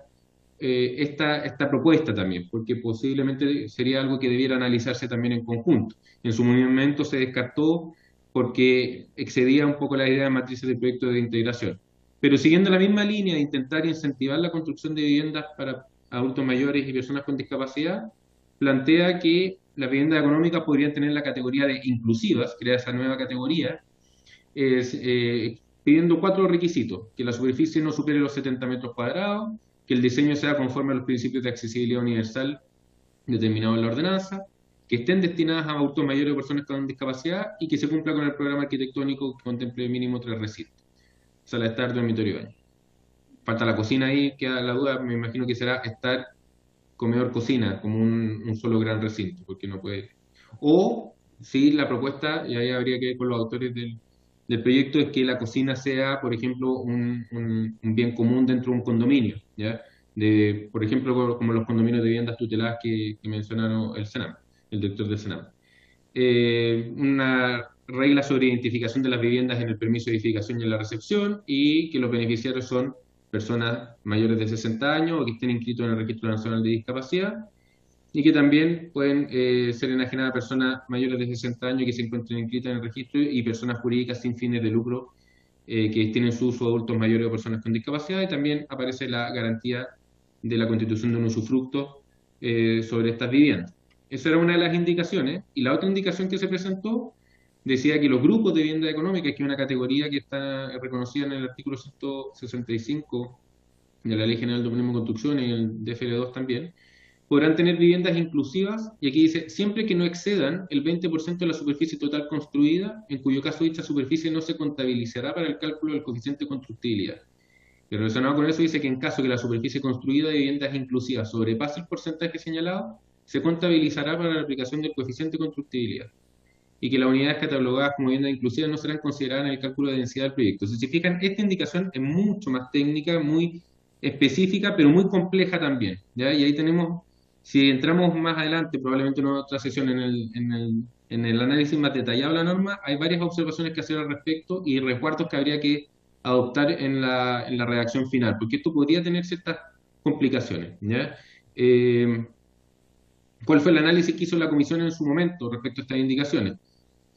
esta propuesta también, porque posiblemente sería algo que debiera analizarse también en conjunto. En su momento se descartó porque excedía un poco la idea de matrices del proyecto de integración. Pero siguiendo la misma línea de intentar incentivar la construcción de viviendas para adultos mayores y personas con discapacidad, plantea que las viviendas económicas podrían tener la categoría de inclusivas, crea esa nueva categoría, pidiendo 4 requisitos: que la superficie no supere los 70 metros cuadrados, que el diseño sea conforme a los principios de accesibilidad universal determinados en la ordenanza, que estén destinadas a adultos mayores o personas con discapacidad y que se cumpla con el programa arquitectónico que contemple mínimo 3 recintos. Sala de estar, dormitorio y baño. Falta la cocina ahí, queda la duda, me imagino que será estar comedor-cocina como un solo gran recinto, porque no puede. O si la propuesta, y ahí habría que ver con los autores del proyecto, es que la cocina sea, por ejemplo, un bien común dentro de un condominio, ¿ya? Por ejemplo, como los condominios de viviendas tuteladas que mencionaron el Senam, el director del Senam. Una regla sobre identificación de las viviendas en el permiso de edificación y en la recepción, y que los beneficiarios son personas mayores de 60 años o que estén inscritos en el Registro Nacional de Discapacidad, y que también pueden ser enajenadas a personas mayores de 60 años que se encuentren inscritas en el registro, y personas jurídicas sin fines de lucro que tienen su uso adultos mayores o personas con discapacidad. Y también aparece la garantía de la constitución de un usufructo sobre estas viviendas. Esa era una de las indicaciones. Y la otra indicación que se presentó decía que los grupos de vivienda económica, que es una categoría que está reconocida en el artículo 165 de la Ley General de Urbanismo y Construcción y el DFL2 también, podrán tener viviendas inclusivas, y aquí dice, siempre que no excedan el 20% de la superficie total construida, en cuyo caso dicha superficie no se contabilizará para el cálculo del coeficiente de constructibilidad. Y relacionado con eso dice que en caso que la superficie construida de viviendas inclusivas sobrepase el porcentaje señalado, se contabilizará para la aplicación del coeficiente de constructibilidad, y que las unidades catalogadas como viviendas inclusivas no serán consideradas en el cálculo de densidad del proyecto. Si se fijan, esta indicación es mucho más técnica, muy específica, pero muy compleja también, ¿ya? Y ahí tenemos, si entramos más adelante, probablemente en otra sesión, en el análisis más detallado de la norma, hay varias observaciones que hacer al respecto y recuerdos que habría que adoptar en la redacción final, porque esto podría tener ciertas complicaciones, ¿ya? ¿Cuál fue el análisis que hizo la comisión en su momento respecto a estas indicaciones?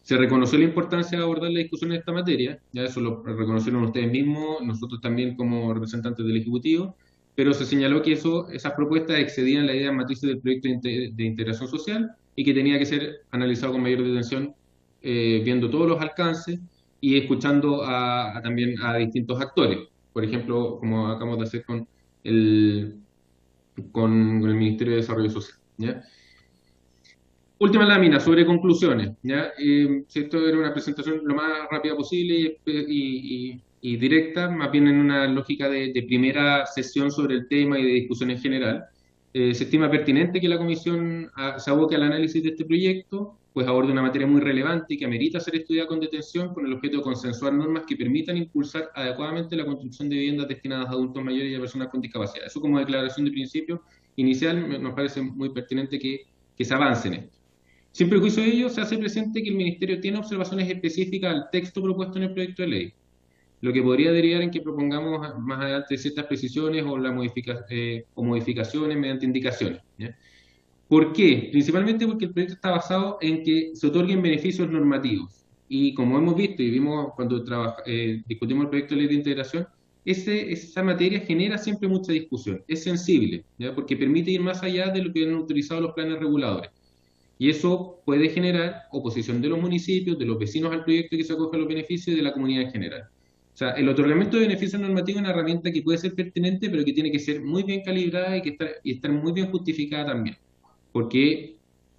Se reconoció la importancia de abordar la discusión en esta materia, ya eso lo reconocieron ustedes mismos, nosotros también como representantes del Ejecutivo, pero se señaló que esas propuestas excedían la idea matriz del proyecto de integración social y que tenía que ser analizado con mayor detención, viendo todos los alcances y escuchando también a distintos actores. Por ejemplo, como acabamos de hacer con el Ministerio de Desarrollo Social, ¿ya? Última lámina sobre conclusiones, ¿ya? Esto era una presentación lo más rápida posible y directa, más bien en una lógica de primera sesión sobre el tema y de discusión en general. Se estima pertinente que la Comisión se aboque al análisis de este proyecto, pues aborda una materia muy relevante y que amerita ser estudiada con detención, con el objeto de consensuar normas que permitan impulsar adecuadamente la construcción de viviendas destinadas a adultos mayores y a personas con discapacidad. Eso, como declaración de principio inicial, nos parece muy pertinente que se avance en esto. Sin prejuicio de ello, se hace presente que el Ministerio tiene observaciones específicas al texto propuesto en el proyecto de ley, lo que podría derivar en que propongamos más adelante ciertas precisiones o modificaciones mediante indicaciones, ¿ya? ¿Por qué? Principalmente porque el proyecto está basado en que se otorguen beneficios normativos. Y como hemos visto y vimos cuando discutimos el proyecto de ley de integración, esa materia genera siempre mucha discusión, es sensible, ¿ya? Porque permite ir más allá de lo que han autorizado los planes reguladores. Y eso puede generar oposición de los municipios, de los vecinos al proyecto que se acoge a los beneficios y de la comunidad en general. O sea, el otorgamiento de beneficios normativos es una herramienta que puede ser pertinente, pero que tiene que ser muy bien calibrada y estar muy bien justificada también. Porque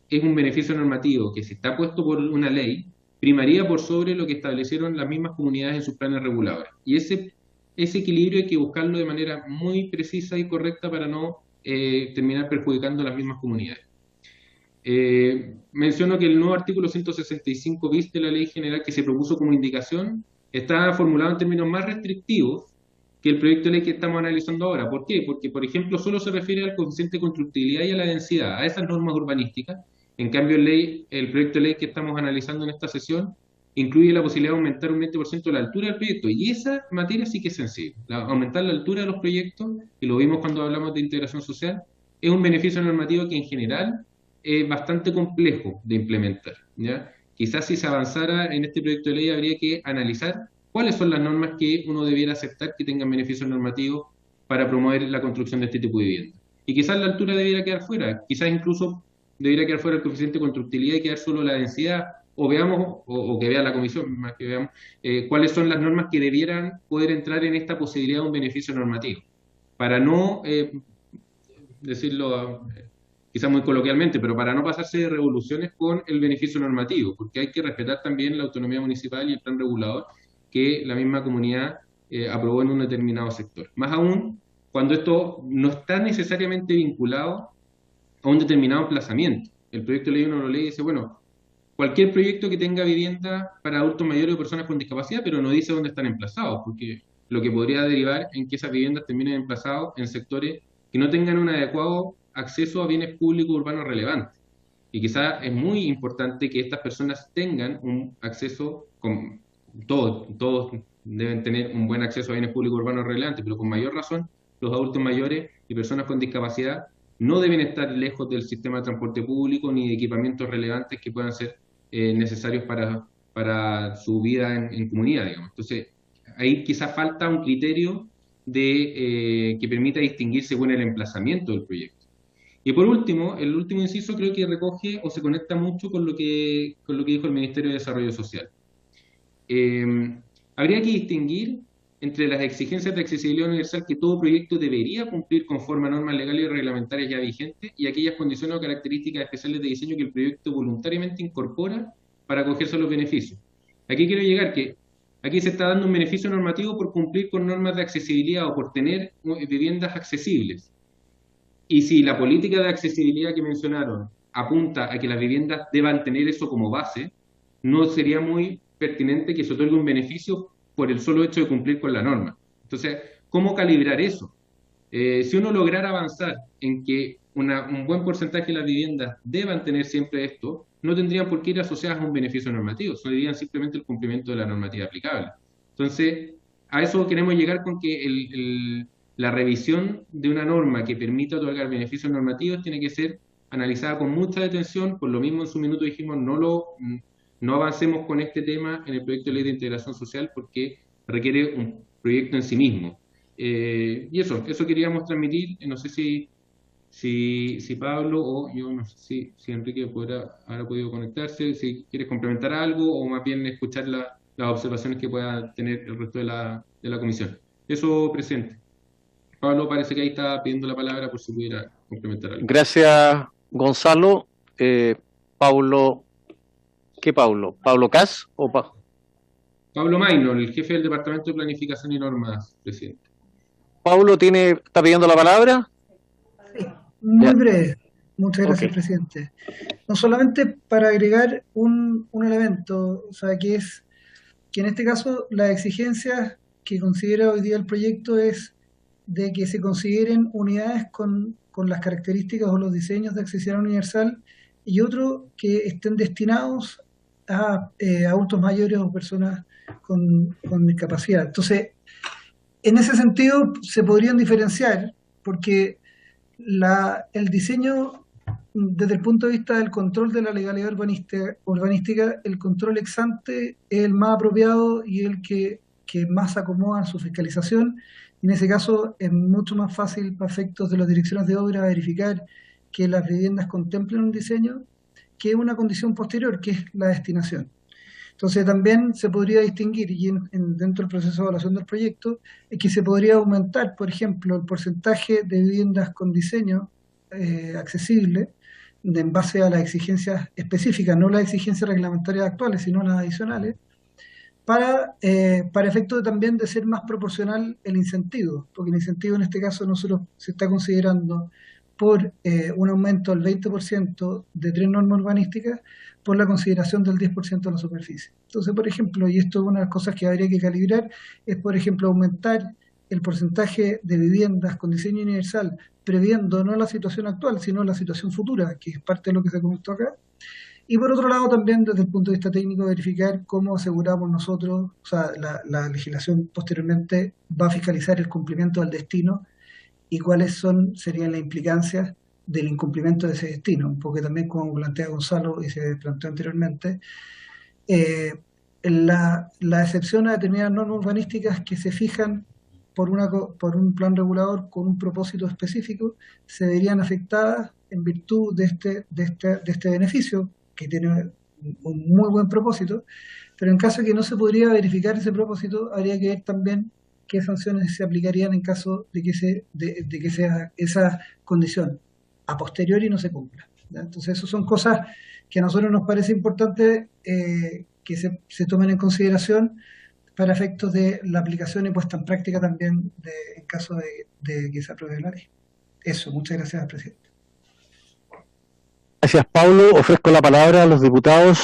es un beneficio normativo que, si está puesto por una ley, primaría por sobre lo que establecieron las mismas comunidades en sus planes reguladores. Y ese equilibrio hay que buscarlo de manera muy precisa y correcta para no terminar perjudicando a las mismas comunidades. Menciono que el nuevo artículo 165 bis de la Ley General que se propuso como indicación está formulado en términos más restrictivos que el proyecto de ley que estamos analizando ahora. ¿Por qué? Porque, por ejemplo, solo se refiere al coeficiente de constructibilidad y a la densidad, a esas normas urbanísticas. En cambio, el proyecto de ley que estamos analizando en esta sesión incluye la posibilidad de aumentar un 20% la altura del proyecto, y esa materia sí que es sensible. Aumentar la altura de los proyectos, y lo vimos cuando hablamos de integración social, es un beneficio normativo que en general es bastante complejo de implementar, ¿ya? Quizás si se avanzara en este proyecto de ley habría que analizar cuáles son las normas que uno debiera aceptar que tengan beneficios normativos para promover la construcción de este tipo de vivienda. Y quizás la altura debiera quedar fuera, quizás incluso debiera quedar fuera el coeficiente de constructibilidad y quedar solo la densidad, o veamos, o que vea la comisión, más que veamos, cuáles son las normas que debieran poder entrar en esta posibilidad de un beneficio normativo, para no decirlo quizás muy coloquialmente, pero para no pasarse de revoluciones con el beneficio normativo, porque hay que respetar también la autonomía municipal y el plan regulador que la misma comunidad aprobó en un determinado sector. Más aún, cuando esto no está necesariamente vinculado a un determinado emplazamiento. El proyecto de ley uno lo lee y dice, bueno, cualquier proyecto que tenga vivienda para adultos mayores o personas con discapacidad, pero no dice dónde están emplazados, porque lo que podría derivar en que esas viviendas terminen emplazadas en sectores que no tengan un adecuado acceso a bienes públicos urbanos relevantes. Y quizás es muy importante que estas personas tengan un acceso, todos deben tener un buen acceso a bienes públicos urbanos relevantes, pero con mayor razón los adultos mayores y personas con discapacidad no deben estar lejos del sistema de transporte público ni de equipamientos relevantes que puedan ser necesarios para su vida en comunidad, digamos. Entonces, ahí quizás falta un criterio que permita distinguir según el emplazamiento del proyecto. Y por último, el último inciso creo que recoge o se conecta mucho con lo que dijo el Ministerio de Desarrollo Social. Habría que distinguir entre las exigencias de accesibilidad universal que todo proyecto debería cumplir conforme a normas legales y reglamentarias ya vigentes y aquellas condiciones o características especiales de diseño que el proyecto voluntariamente incorpora para acogerse a los beneficios. Aquí quiero llegar que aquí se está dando un beneficio normativo por cumplir con normas de accesibilidad o por tener viviendas accesibles. Y si la política de accesibilidad que mencionaron apunta a que las viviendas deban tener eso como base, no sería muy pertinente que se otorgue un beneficio por el solo hecho de cumplir con la norma. Entonces, ¿cómo calibrar eso? Si uno lograra avanzar en que un buen porcentaje de las viviendas deban tener siempre esto, no tendrían por qué ir asociadas a un beneficio normativo, serían simplemente el cumplimiento de la normativa aplicable. Entonces, a eso queremos llegar con que la revisión de una norma que permita otorgar beneficios normativos tiene que ser analizada con mucha detención. Por lo mismo en su minuto dijimos no avancemos con este tema en el proyecto de ley de integración social porque requiere un proyecto en sí mismo. Y eso queríamos transmitir. No sé si Pablo o yo, no sé si Enrique habrá podido conectarse, si quieres complementar algo o más bien escuchar las observaciones que pueda tener el resto de la comisión. Eso, presidente. Pablo parece que ahí está pidiendo la palabra por si pudiera complementar algo. Gracias, Gonzalo. Pablo, ¿qué Pablo? ¿Pablo Cas o Pablo Maynor, el jefe del Departamento de Planificación y Normas, presidente. Pablo está pidiendo la palabra. Sí, muy breve. Muchas gracias, presidente. No solamente para agregar un elemento, o sea, que en este caso las exigencias que considera hoy día el proyecto es de que se consideren unidades con las características o los diseños de accesibilidad universal y otro que estén destinados a adultos mayores o personas con discapacidad. Entonces, en ese sentido se podrían diferenciar porque el diseño desde el punto de vista del control de la legalidad urbanística, el control ex ante es el más apropiado y el que más acomoda su fiscalización. En ese caso es mucho más fácil para efectos de las direcciones de obra verificar que las viviendas contemplen un diseño que una condición posterior, que es la destinación. Entonces también se podría distinguir, y dentro del proceso de evaluación del proyecto, es que se podría aumentar, por ejemplo, el porcentaje de viviendas con diseño accesible en base a las exigencias específicas, no las exigencias reglamentarias actuales, sino las adicionales, para efecto también de ser más proporcional el incentivo, porque el incentivo en este caso nosotros se está considerando por un aumento del 20% de 3 normas urbanísticas por la consideración del 10% de la superficie. Entonces, por ejemplo, y esto es una de las cosas que habría que calibrar, es por ejemplo aumentar el porcentaje de viviendas con diseño universal, previendo no la situación actual, sino la situación futura, que es parte de lo que se comentó acá. Y por otro lado también desde el punto de vista técnico verificar cómo aseguramos nosotros, o sea, la legislación posteriormente va a fiscalizar el cumplimiento del destino y cuáles serían las implicancias del incumplimiento de ese destino, porque también como plantea Gonzalo y se planteó anteriormente, la excepción a determinadas normas urbanísticas que se fijan por un plan regulador con un propósito específico se verían afectadas en virtud de este beneficio que tiene un muy buen propósito, pero en caso de que no se podría verificar ese propósito, habría que ver también qué sanciones se aplicarían en caso de que sea esa condición a posteriori no se cumpla, ¿ya? Entonces, esas son cosas que a nosotros nos parece importante que se tomen en consideración para efectos de la aplicación y puesta en práctica también en caso de que se apruebe la ley. Eso, muchas gracias, presidente. Gracias, Pablo. Ofrezco la palabra a los diputados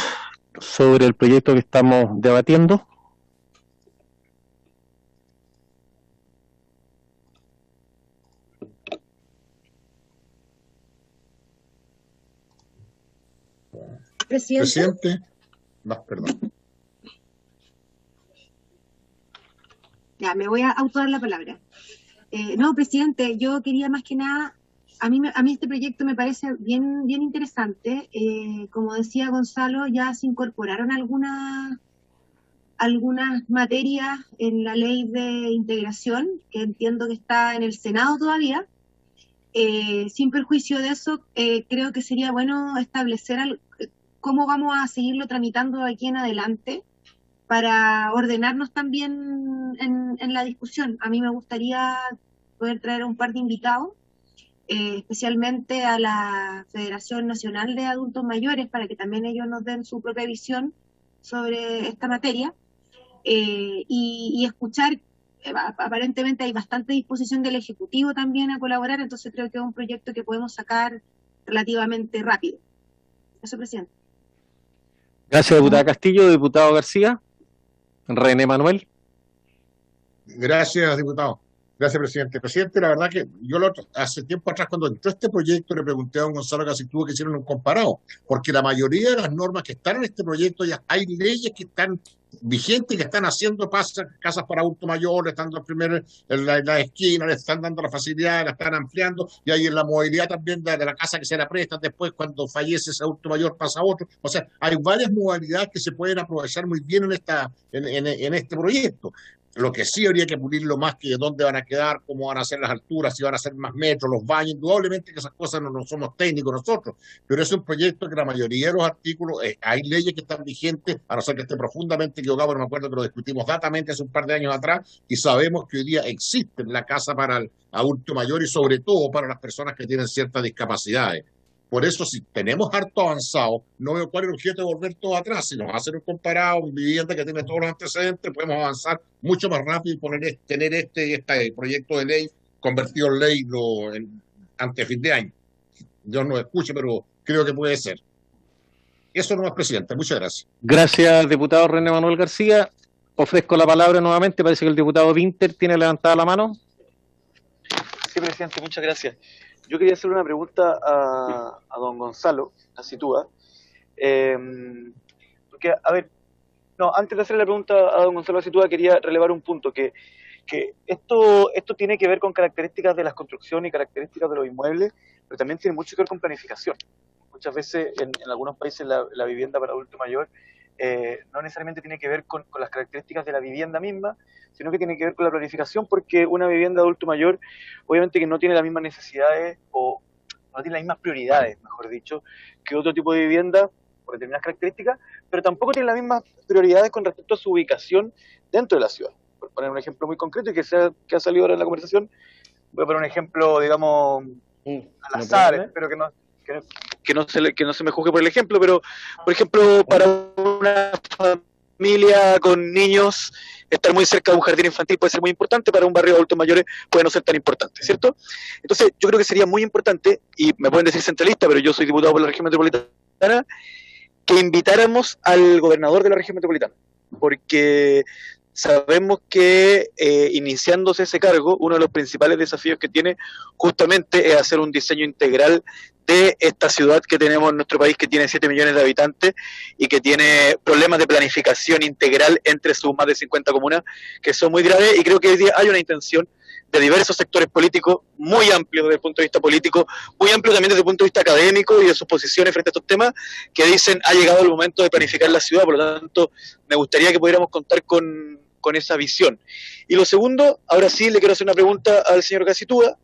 sobre el proyecto que estamos debatiendo. Presidente. Perdón. Ya, me voy a autodar la palabra. No, presidente, yo quería más que nada, a mí este proyecto me parece bien interesante. Como decía Gonzalo, ya se incorporaron algunas materias en la ley de integración, que entiendo que está en el Senado todavía. Sin perjuicio de eso, creo que sería bueno establecer cómo vamos a seguirlo tramitando de aquí en adelante para ordenarnos también en la discusión. A mí me gustaría poder traer a un par de invitados, especialmente a la Federación Nacional de Adultos Mayores, para que también ellos nos den su propia visión sobre esta materia, y escuchar. Aparentemente hay bastante disposición del Ejecutivo también a colaborar, entonces creo que es un proyecto que podemos sacar relativamente rápido. Eso, presidente. Gracias, diputada Castillo. Diputado García. René Manuel. Gracias, diputado. Gracias, presidente. Presidente, la verdad que yo hace tiempo atrás, cuando entró este proyecto, le pregunté a don Gonzalo Casitúa que hicieron un comparado, porque la mayoría de las normas que están en este proyecto, ya hay leyes que están vigentes y que están haciendo casas para adultos mayores, le están dando en la esquina, le están dando la facilidad, la están ampliando, y hay en la modalidad también de la casa que se la presta, después cuando fallece ese adulto mayor pasa a otro. O sea, hay varias modalidades que se pueden aprovechar muy bien en este proyecto. Lo que sí habría que pulirlo más, que dónde van a quedar, cómo van a ser las alturas, si van a ser más metros, los baños. Indudablemente que esas cosas no somos técnicos nosotros, pero es un proyecto que la mayoría de los artículos, hay leyes que están vigentes, a no ser que esté profundamente equivocado, pero me acuerdo que lo discutimos datamente hace un par de años atrás, y sabemos que hoy día existe la casa para el adulto mayor y sobre todo para las personas que tienen ciertas discapacidades. Por eso, si tenemos harto avanzado, no veo cuál es el objeto de volver todo atrás. Si nos hacen un comparado, una vivienda que tiene todos los antecedentes, podemos avanzar mucho más rápido y tener este proyecto de ley convertido en ley antes de fin de año. Dios nos escuche, pero creo que puede ser. Eso no es, presidente. Muchas gracias. Gracias, diputado René Manuel García. Ofrezco la palabra nuevamente. Parece que el diputado Vinter tiene levantada la mano. Sí, presidente, muchas gracias. Yo quería hacer una pregunta a don Gonzalo Casitúa, porque, antes de hacer la pregunta a don Gonzalo Casitúa, quería relevar un punto, que esto tiene que ver con características de las construcciones y características de los inmuebles, pero también tiene mucho que ver con planificación. Muchas veces en algunos países la vivienda para adulto mayor no necesariamente tiene que ver con las características de la vivienda misma, sino que tiene que ver con la planificación, porque una vivienda de adulto mayor obviamente que no tiene las mismas necesidades o no tiene las mismas prioridades, mejor dicho, que otro tipo de vivienda por determinadas características, pero tampoco tiene las mismas prioridades con respecto a su ubicación dentro de la ciudad. Por poner un ejemplo muy concreto y que ha salido ahora en la conversación, voy a poner un ejemplo, digamos, al azar, espero que no se me juzgue por el ejemplo, pero por ejemplo, para una familia con niños, estar muy cerca de un jardín infantil puede ser muy importante, para un barrio de adultos mayores puede no ser tan importante, ¿cierto? Entonces, yo creo que sería muy importante, y me pueden decir centralista, pero yo soy diputado por la región metropolitana, que invitáramos al gobernador de la región metropolitana, porque sabemos que iniciándose ese cargo, uno de los principales desafíos que tiene justamente es hacer un diseño integral de esta ciudad que tenemos en nuestro país, que tiene 7 millones de habitantes y que tiene problemas de planificación integral entre sus más de 50 comunas, que son muy graves, y creo que hoy día hay una intención de diversos sectores políticos, muy amplios desde el punto de vista político, muy amplio también desde el punto de vista académico y de sus posiciones frente a estos temas, que dicen ha llegado el momento de planificar la ciudad. Por lo tanto, me gustaría que pudiéramos contar con esa visión. Y lo segundo, ahora sí le quiero hacer una pregunta al señor Casitúa.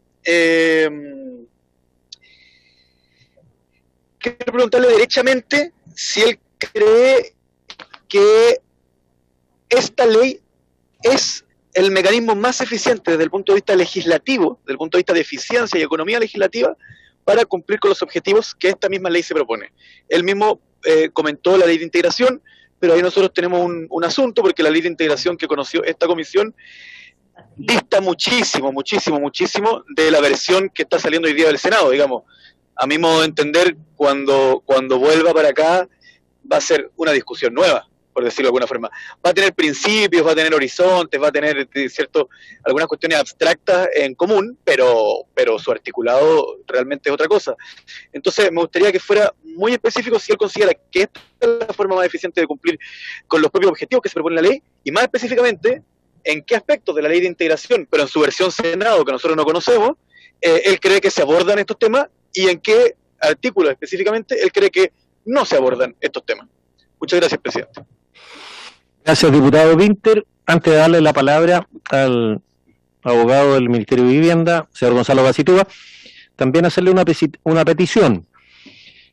Quiero preguntarle derechamente si él cree que esta ley es el mecanismo más eficiente desde el punto de vista legislativo, desde el punto de vista de eficiencia y economía legislativa, para cumplir con los objetivos que esta misma ley se propone. Él mismo comentó la ley de integración, pero ahí nosotros tenemos un asunto, porque la ley de integración que conoció esta comisión dista muchísimo de la versión que está saliendo hoy día del Senado, digamos. a mi modo de entender, cuando vuelva para acá, va a ser una discusión nueva, por decirlo de alguna forma. Va a tener principios, va a tener horizontes, va a tener algunas cuestiones abstractas en común, pero su articulado realmente es otra cosa. Entonces, me gustaría que fuera muy específico si él considera que esta es la forma más eficiente de cumplir con los propios objetivos que se propone la ley, y más específicamente, en qué aspectos de la ley de integración, pero en su versión Senado, que nosotros no conocemos, él cree que se abordan estos temas, y en qué artículos específicamente él cree que no se abordan estos temas. Muchas gracias, presidente. Gracias, diputado Winter. Antes de darle la palabra al abogado del Ministerio de Vivienda, señor Gonzalo Gacitúa, también hacerle una petición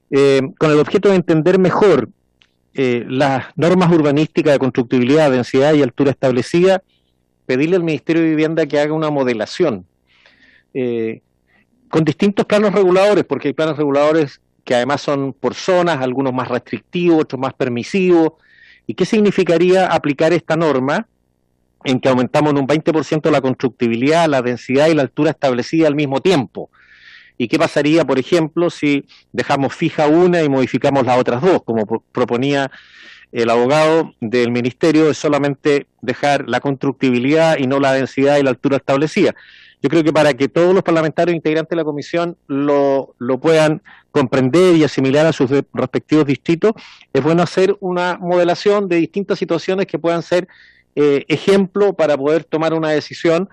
con el objeto de entender mejor las normas urbanísticas de constructibilidad, densidad y altura establecida, pedirle al Ministerio de Vivienda que haga una modelación con distintos planos reguladores, porque hay planos reguladores que además son por zonas, algunos más restrictivos, otros más permisivos. ¿Y qué significaría aplicar esta norma en que aumentamos en un 20% la constructibilidad, la densidad y la altura establecida al mismo tiempo? ¿Y qué pasaría, por ejemplo, si dejamos fija una y modificamos las otras dos, como proponía el abogado del Ministerio, de solamente dejar la constructibilidad y no la densidad y la altura establecida? Yo creo que para que todos los parlamentarios integrantes de la comisión lo puedan comprender y asimilar a sus respectivos distritos, es bueno hacer una modelación de distintas situaciones que puedan ser ejemplo para poder tomar una decisión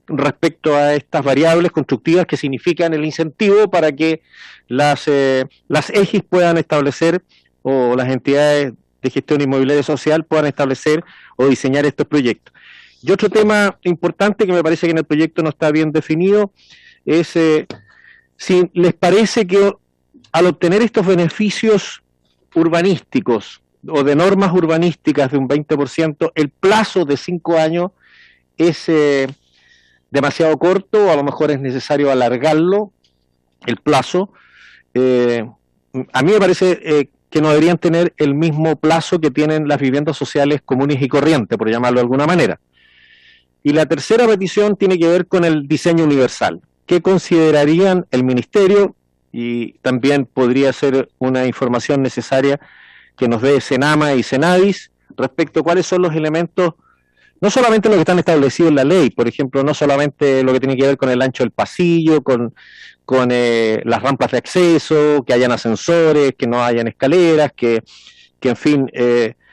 respecto a estas variables constructivas que significan el incentivo para que las EGIS puedan establecer, o las entidades de gestión inmobiliaria social puedan establecer o diseñar estos proyectos. Y otro tema importante que me parece que en el proyecto no está bien definido es si les parece que al obtener estos beneficios urbanísticos o de normas urbanísticas de un 20%, el plazo de 5 años es demasiado corto, o a lo mejor es necesario alargarlo, el plazo. A mí me parece que no deberían tener el mismo plazo que tienen las viviendas sociales comunes y corrientes, por llamarlo de alguna manera. Y la tercera petición tiene que ver con el diseño universal. ¿Qué considerarían el Ministerio? Y también podría ser una información necesaria que nos dé Senama y Senadis respecto a cuáles son los elementos, no solamente los que están establecidos en la ley, por ejemplo, no solamente lo que tiene que ver con el ancho del pasillo, con las rampas de acceso, que hayan ascensores, que no hayan escaleras, que en fin,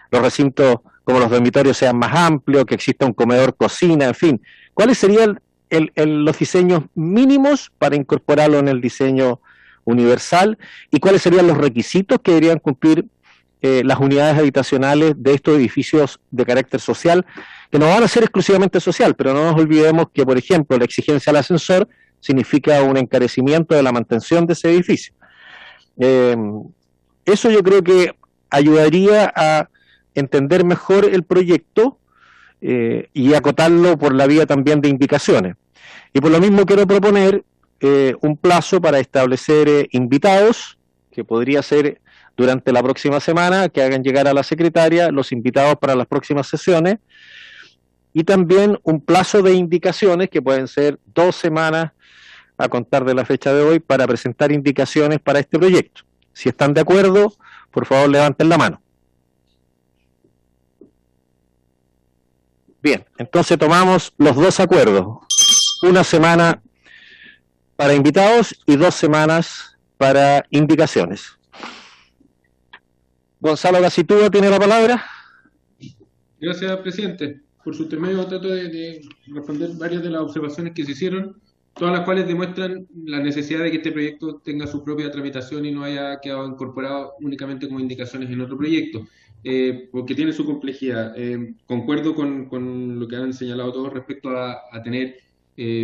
los recintos como los dormitorios sean más amplios, que exista un comedor, cocina, en fin. ¿Cuáles serían los diseños mínimos para incorporarlo en el diseño universal? ¿Y cuáles serían los requisitos que deberían cumplir las unidades habitacionales de estos edificios de carácter social, que no van a ser exclusivamente social, pero no nos olvidemos que, por ejemplo, la exigencia al ascensor significa un encarecimiento de la mantención de ese edificio? Eso yo creo que ayudaría a entender mejor el proyecto y acotarlo por la vía también de indicaciones. Y por lo mismo quiero proponer un plazo para establecer invitados, que podría ser durante la próxima semana, que hagan llegar a la secretaria los invitados para las próximas sesiones, y también un plazo de indicaciones, que pueden ser 2 semanas a contar de la fecha de hoy, para presentar indicaciones para este proyecto. Si están de acuerdo, por favor levanten la mano. Bien, entonces tomamos los 2 acuerdos. 1 semana para invitados y 2 semanas para indicaciones. Gonzalo Gacitúa tiene la palabra. Gracias, presidente. Por su intermedio trato de responder varias de las observaciones que se hicieron, todas las cuales demuestran la necesidad de que este proyecto tenga su propia tramitación y no haya quedado incorporado únicamente como indicaciones en otro proyecto, porque tiene su complejidad. Concuerdo con lo que han señalado todos respecto a tener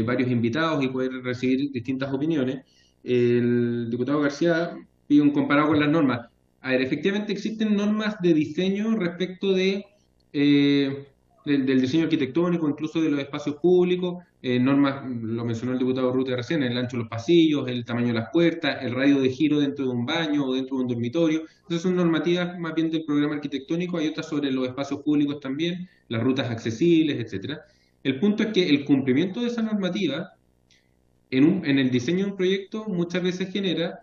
varios invitados y poder recibir distintas opiniones. El diputado García pide un comparado con las normas. A ver, efectivamente existen normas de diseño respecto del diseño arquitectónico, incluso de los espacios públicos, normas, lo mencionó el diputado Rutte recién, el ancho de los pasillos, el tamaño de las puertas, el radio de giro dentro de un baño o dentro de un dormitorio. Esas son normativas más bien del programa arquitectónico. Hay otras sobre los espacios públicos también, las rutas accesibles, etcétera. El punto es que el cumplimiento de esa normativa en el diseño de un proyecto muchas veces genera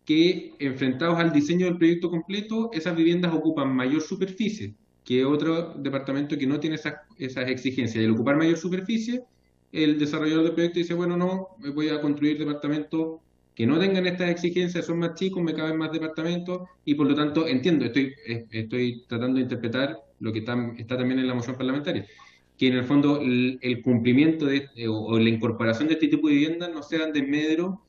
que, enfrentados al diseño del proyecto completo, esas viviendas ocupan mayor superficie que otro departamento que no tiene esas exigencias. Y al ocupar mayor superficie, el desarrollador del proyecto dice, bueno, no, me voy a construir departamentos que no tengan estas exigencias, son más chicos, me caben más departamentos, y por lo tanto entiendo, estoy tratando de interpretar lo que está también en la moción parlamentaria, que en el fondo el cumplimiento o la incorporación de este tipo de viviendas no sea en desmedro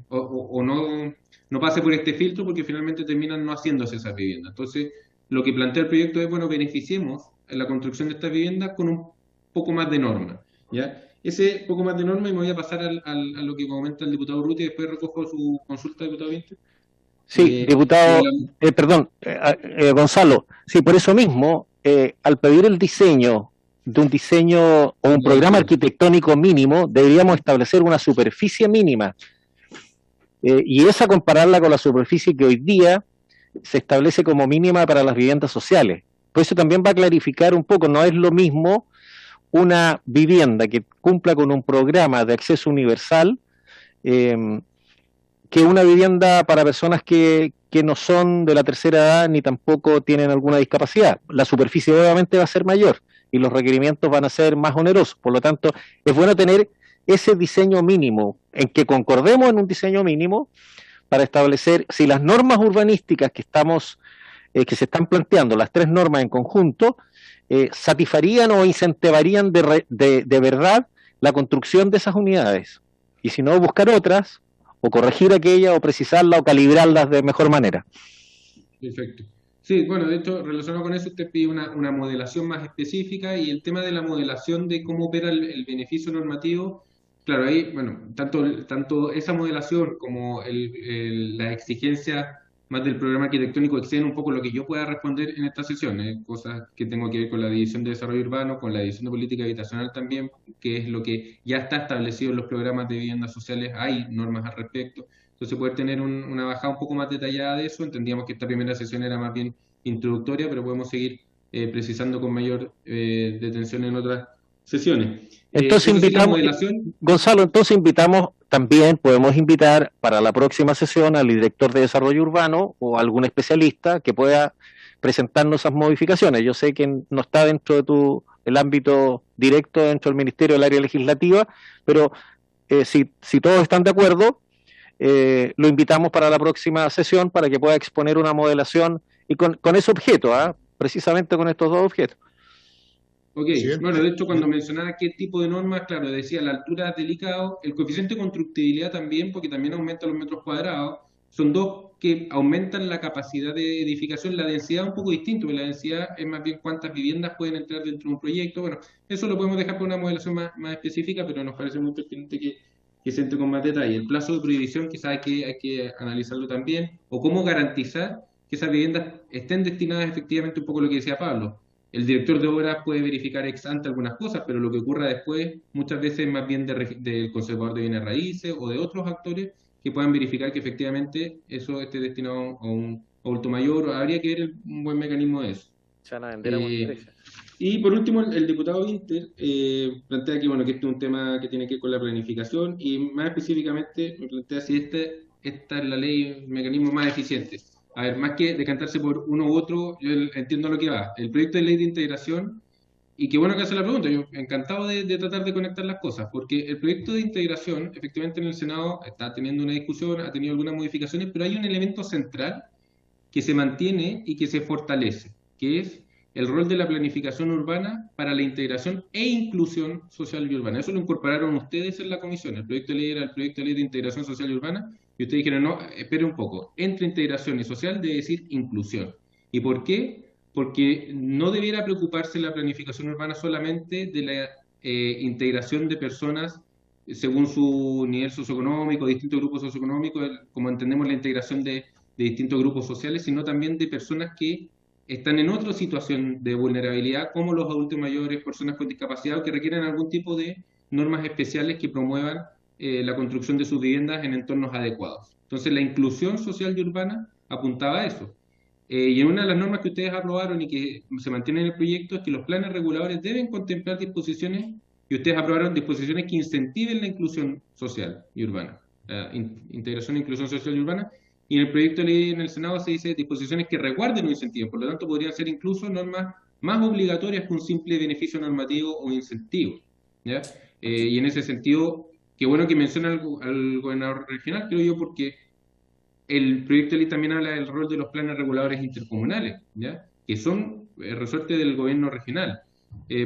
o no pase por este filtro, porque finalmente terminan no haciéndose esas viviendas. Entonces, lo que plantea el proyecto es, bueno, beneficiemos en la construcción de estas viviendas con un poco más de norma, ¿ya? Ese poco más de norma, y me voy a pasar a lo que comenta el diputado Urrutia, y después recojo su consulta, diputado Vinter. Sí, diputado, Gonzalo, sí, por eso mismo, al pedir el diseño de un diseño o un programa arquitectónico mínimo, deberíamos establecer una superficie mínima, y esa compararla con la superficie que hoy día se establece como mínima para las viviendas sociales. Por eso también va a clarificar un poco, no es lo mismo una vivienda que cumpla con un programa de acceso universal que una vivienda para personas que no son de la tercera edad ni tampoco tienen alguna discapacidad. La superficie obviamente va a ser mayor y los requerimientos van a ser más onerosos. Por lo tanto, es bueno tener ese diseño mínimo, en que concordemos en un diseño mínimo para establecer si las normas urbanísticas que se están planteando, las tres normas en conjunto, satisfarían o incentivarían de verdad la construcción de esas unidades. Y si no, buscar otras, o corregir aquellas, o precisarlas, o calibrarlas de mejor manera. Perfecto. Sí, bueno, de hecho, relacionado con eso, usted pide una modelación más específica, y el tema de la modelación de cómo opera el beneficio normativo, claro, ahí, bueno, tanto esa modelación como la exigencia más del programa arquitectónico exceden un poco lo que yo pueda responder en esta sesión, cosas que tengo que ver con la División de Desarrollo Urbano, con la División de Política Habitacional también, que es lo que ya está establecido en los programas de viviendas sociales, hay normas al respecto. Entonces, poder tener una bajada un poco más detallada de eso. Entendíamos que esta primera sesión era más bien introductoria, pero podemos seguir precisando con mayor detención en otras sesiones. Entonces invitamos, Gonzalo, también podemos invitar para la próxima sesión al director de Desarrollo Urbano o algún especialista que pueda presentarnos esas modificaciones. Yo sé que no está dentro de el ámbito directo dentro del Ministerio del Área Legislativa, pero si todos están de acuerdo, lo invitamos para la próxima sesión para que pueda exponer una modelación y con ese objeto, precisamente con estos dos objetos. Ok, bueno, de hecho, cuando mencionaba qué tipo de normas, claro, decía la altura es delicado, el coeficiente de constructibilidad también, porque también aumenta los metros cuadrados, son dos que aumentan la capacidad de edificación. La densidad es un poco distinto, porque la densidad es más bien cuántas viviendas pueden entrar dentro de un proyecto. Bueno, eso lo podemos dejar para una modelación más específica, pero nos parece muy pertinente que se entre con más detalle. El plazo de prohibición quizás hay que analizarlo también, o cómo garantizar que esas viviendas estén destinadas efectivamente, un poco lo que decía Pablo. El director de obras puede verificar ex ante algunas cosas, pero lo que ocurra después muchas veces es más bien del conservador de bienes raíces o de otros actores que puedan verificar que efectivamente eso esté destinado a un adulto mayor. Habría que ver un buen mecanismo de eso. Y por último, el diputado Vinter plantea que, bueno, que este es un tema que tiene que ver con la planificación, y más específicamente me plantea si esta es la ley, el mecanismo más eficiente. A ver, más que decantarse por uno u otro, yo entiendo lo que va. El proyecto de ley de integración, y qué bueno que hace la pregunta, yo encantado de tratar de conectar las cosas, porque el proyecto de integración, efectivamente en el Senado está teniendo una discusión, ha tenido algunas modificaciones, pero hay un elemento central que se mantiene y que se fortalece, que es el rol de la planificación urbana para la integración e inclusión social y urbana. Eso lo incorporaron ustedes en la comisión. El proyecto de ley era el proyecto de ley de integración social y urbana, y ustedes dijeron, no, espere un poco, entre integración y social debe decir inclusión. ¿Y por qué? Porque no debiera preocuparse la planificación urbana solamente de la integración de personas según su nivel socioeconómico, distintos grupos socioeconómicos, como entendemos la integración de distintos grupos sociales, sino también de personas que están en otra situación de vulnerabilidad, como los adultos mayores, personas con discapacidad, o que requieren algún tipo de normas especiales que promuevan la construcción de sus viviendas en entornos adecuados. Entonces, la inclusión social y urbana apuntaba a eso. Y en una de las normas que ustedes aprobaron y que se mantiene en el proyecto es que los planes reguladores deben contemplar disposiciones y ustedes aprobaron disposiciones que incentiven la inclusión social y urbana, integración e inclusión social y urbana, y en el proyecto de ley en el Senado se dice disposiciones que resguarden o incentiven, por lo tanto podrían ser incluso normas más obligatorias que un simple beneficio normativo o incentivo, ¿ya? Y en ese sentido, qué bueno que menciona al gobernador regional, creo yo, porque el proyecto de ley también habla del rol de los planes reguladores intercomunales, ¿ya? Que son resorte del gobierno regional.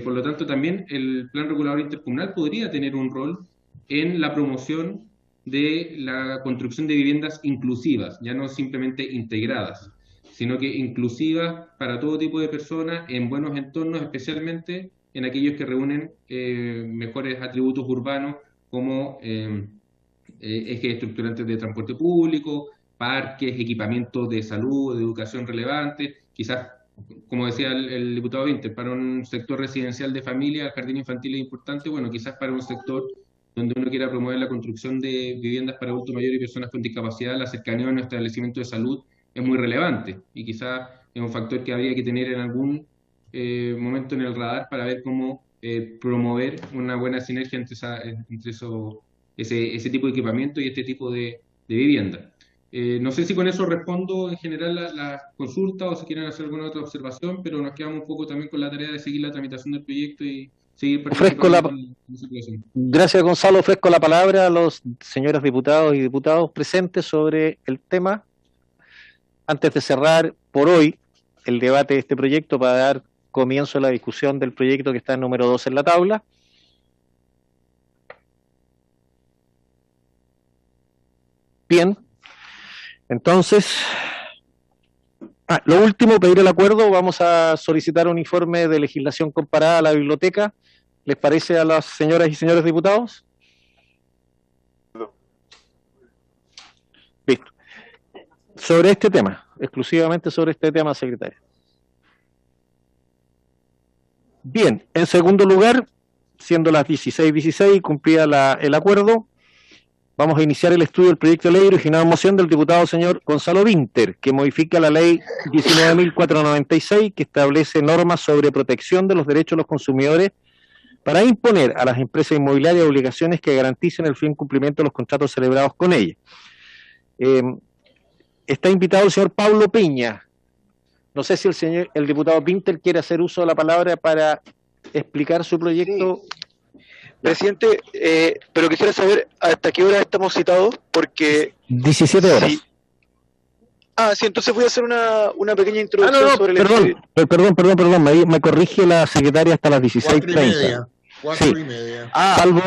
Por lo tanto, también el plan regulador intercomunal podría tener un rol en la promoción de la construcción de viviendas inclusivas, ya no simplemente integradas, sino que inclusivas para todo tipo de personas en buenos entornos, especialmente en aquellos que reúnen mejores atributos urbanos como ejes estructurantes de transporte público, parques, equipamientos de salud, de educación relevantes, quizás, como decía el diputado Winter, para un sector residencial de familia, el jardín infantil es importante, bueno, quizás para un sector donde uno quiera promover la construcción de viviendas para adultos mayores y personas con discapacidad, la cercanía a un establecimiento de salud es muy relevante, y quizás es un factor que habría que tener en algún momento en el radar para ver cómo promover una buena sinergia entre ese tipo de equipamiento y este tipo de vivienda. No sé si con eso respondo en general la consulta o si quieren hacer alguna otra observación, pero nos quedamos un poco también con la tarea de seguir la tramitación del proyecto y seguir participando en la situación. Gracias, Gonzalo. Ofrezco la palabra a los señores diputados y diputados presentes sobre el tema. Antes de cerrar por hoy el debate de este proyecto, para dar comienzo a la discusión del proyecto que está en número 2 en la tabla. Bien. Entonces, lo último, pedir el acuerdo. Vamos a solicitar un informe de legislación comparada a la biblioteca. ¿Les parece a las señoras y señores diputados? Listo. Sobre este tema, exclusivamente sobre este tema, secretaria. Bien, en segundo lugar, siendo las 16:16, cumplida el acuerdo, vamos a iniciar el estudio del proyecto de ley originado en moción del diputado señor Gonzalo Winter, que modifica la ley 19.496, que establece normas sobre protección de los derechos de los consumidores para imponer a las empresas inmobiliarias obligaciones que garanticen el firme cumplimiento de los contratos celebrados con ellas. Está invitado el señor Pablo Peña. No sé si el diputado Winter quiere hacer uso de la palabra para explicar su proyecto. Sí. Presidente, pero quisiera saber hasta qué hora estamos citados, porque... 17 horas. Sí. Sí, entonces voy a hacer una pequeña introducción sobre el... Perdón, me corrige la secretaria hasta las 16:30. 4:30. Salvo...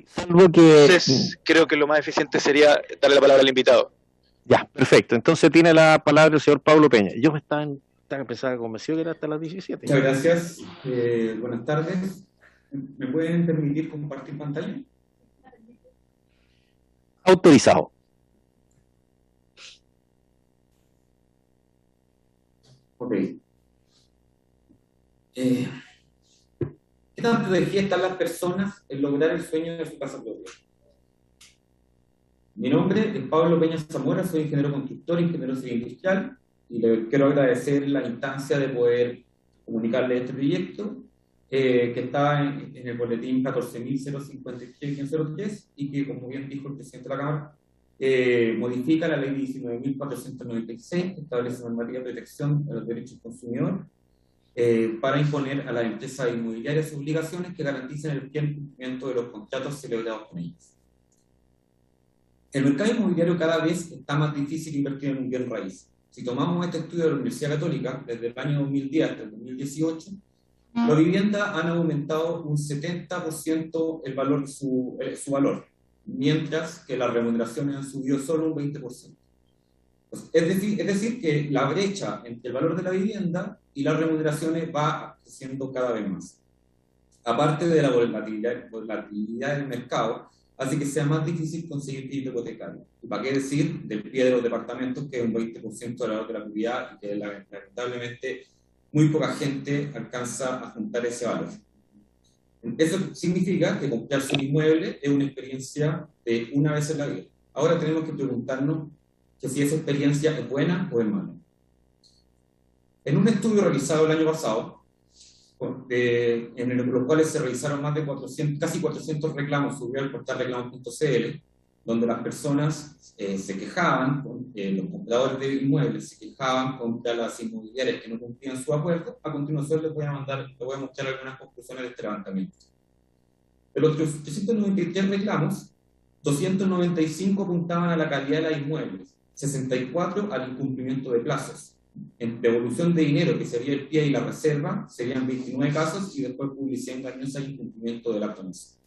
salvo que... Entonces, creo que lo más eficiente sería darle la palabra al invitado. Ya, perfecto. Entonces tiene la palabra el señor Pablo Peña. Yo estaba convencido que era hasta las 17. Muchas gracias. Buenas tardes. ¿Me pueden permitir compartir pantalla? Autorizado. Ok. ¿Qué tanto de energía están las personas en lograr el sueño de su casa propia? Mi nombre es Pablo Peña Zamora, soy ingeniero constructor, ingeniero civil industrial, y le quiero agradecer la instancia de poder comunicarle este proyecto, que está en el boletín 14.053-03 y que, como bien dijo el presidente de la Cámara, modifica la ley 19.496, que establece normativa de protección de los derechos del consumidor, para imponer a las empresas inmobiliarias obligaciones que garanticen el pleno cumplimiento de los contratos celebrados con ellas. El mercado inmobiliario cada vez está más difícil invertir en un bien raíz. Si tomamos este estudio de la Universidad Católica, desde el año 2010 hasta el 2018, las viviendas han aumentado un 70% el valor, su valor, mientras que las remuneraciones han subido solo un 20%. Es decir, que la brecha entre el valor de la vivienda y las remuneraciones va creciendo cada vez más. Aparte de la volatilidad del mercado, así que sea más difícil conseguir crédito hipotecario. ¿Y para qué decir del pie de los departamentos, que es un 20% de la valor de la propiedad y que lamentablemente muy poca gente alcanza a juntar ese valor? Eso significa que comprarse un inmueble es una experiencia de una vez en la vida. Ahora tenemos que preguntarnos que si esa experiencia es buena o es mala. En un estudio realizado el año pasado, en los cuales se realizaron más de 400, casi 400 reclamos, subió al portal reclamos.cl, donde las personas se quejaban, los compradores de inmuebles se quejaban contra las inmobiliarias que no cumplían su acuerdo. A continuación les voy a mostrar algunas conclusiones de este levantamiento. De los 393 reclamos, 295 apuntaban a la calidad de los inmuebles, 64 al incumplimiento de plazos. En devolución de dinero, que sería el pie y la reserva, serían 29 casos, y después publicidad engañosa y incumplimiento de la promesa.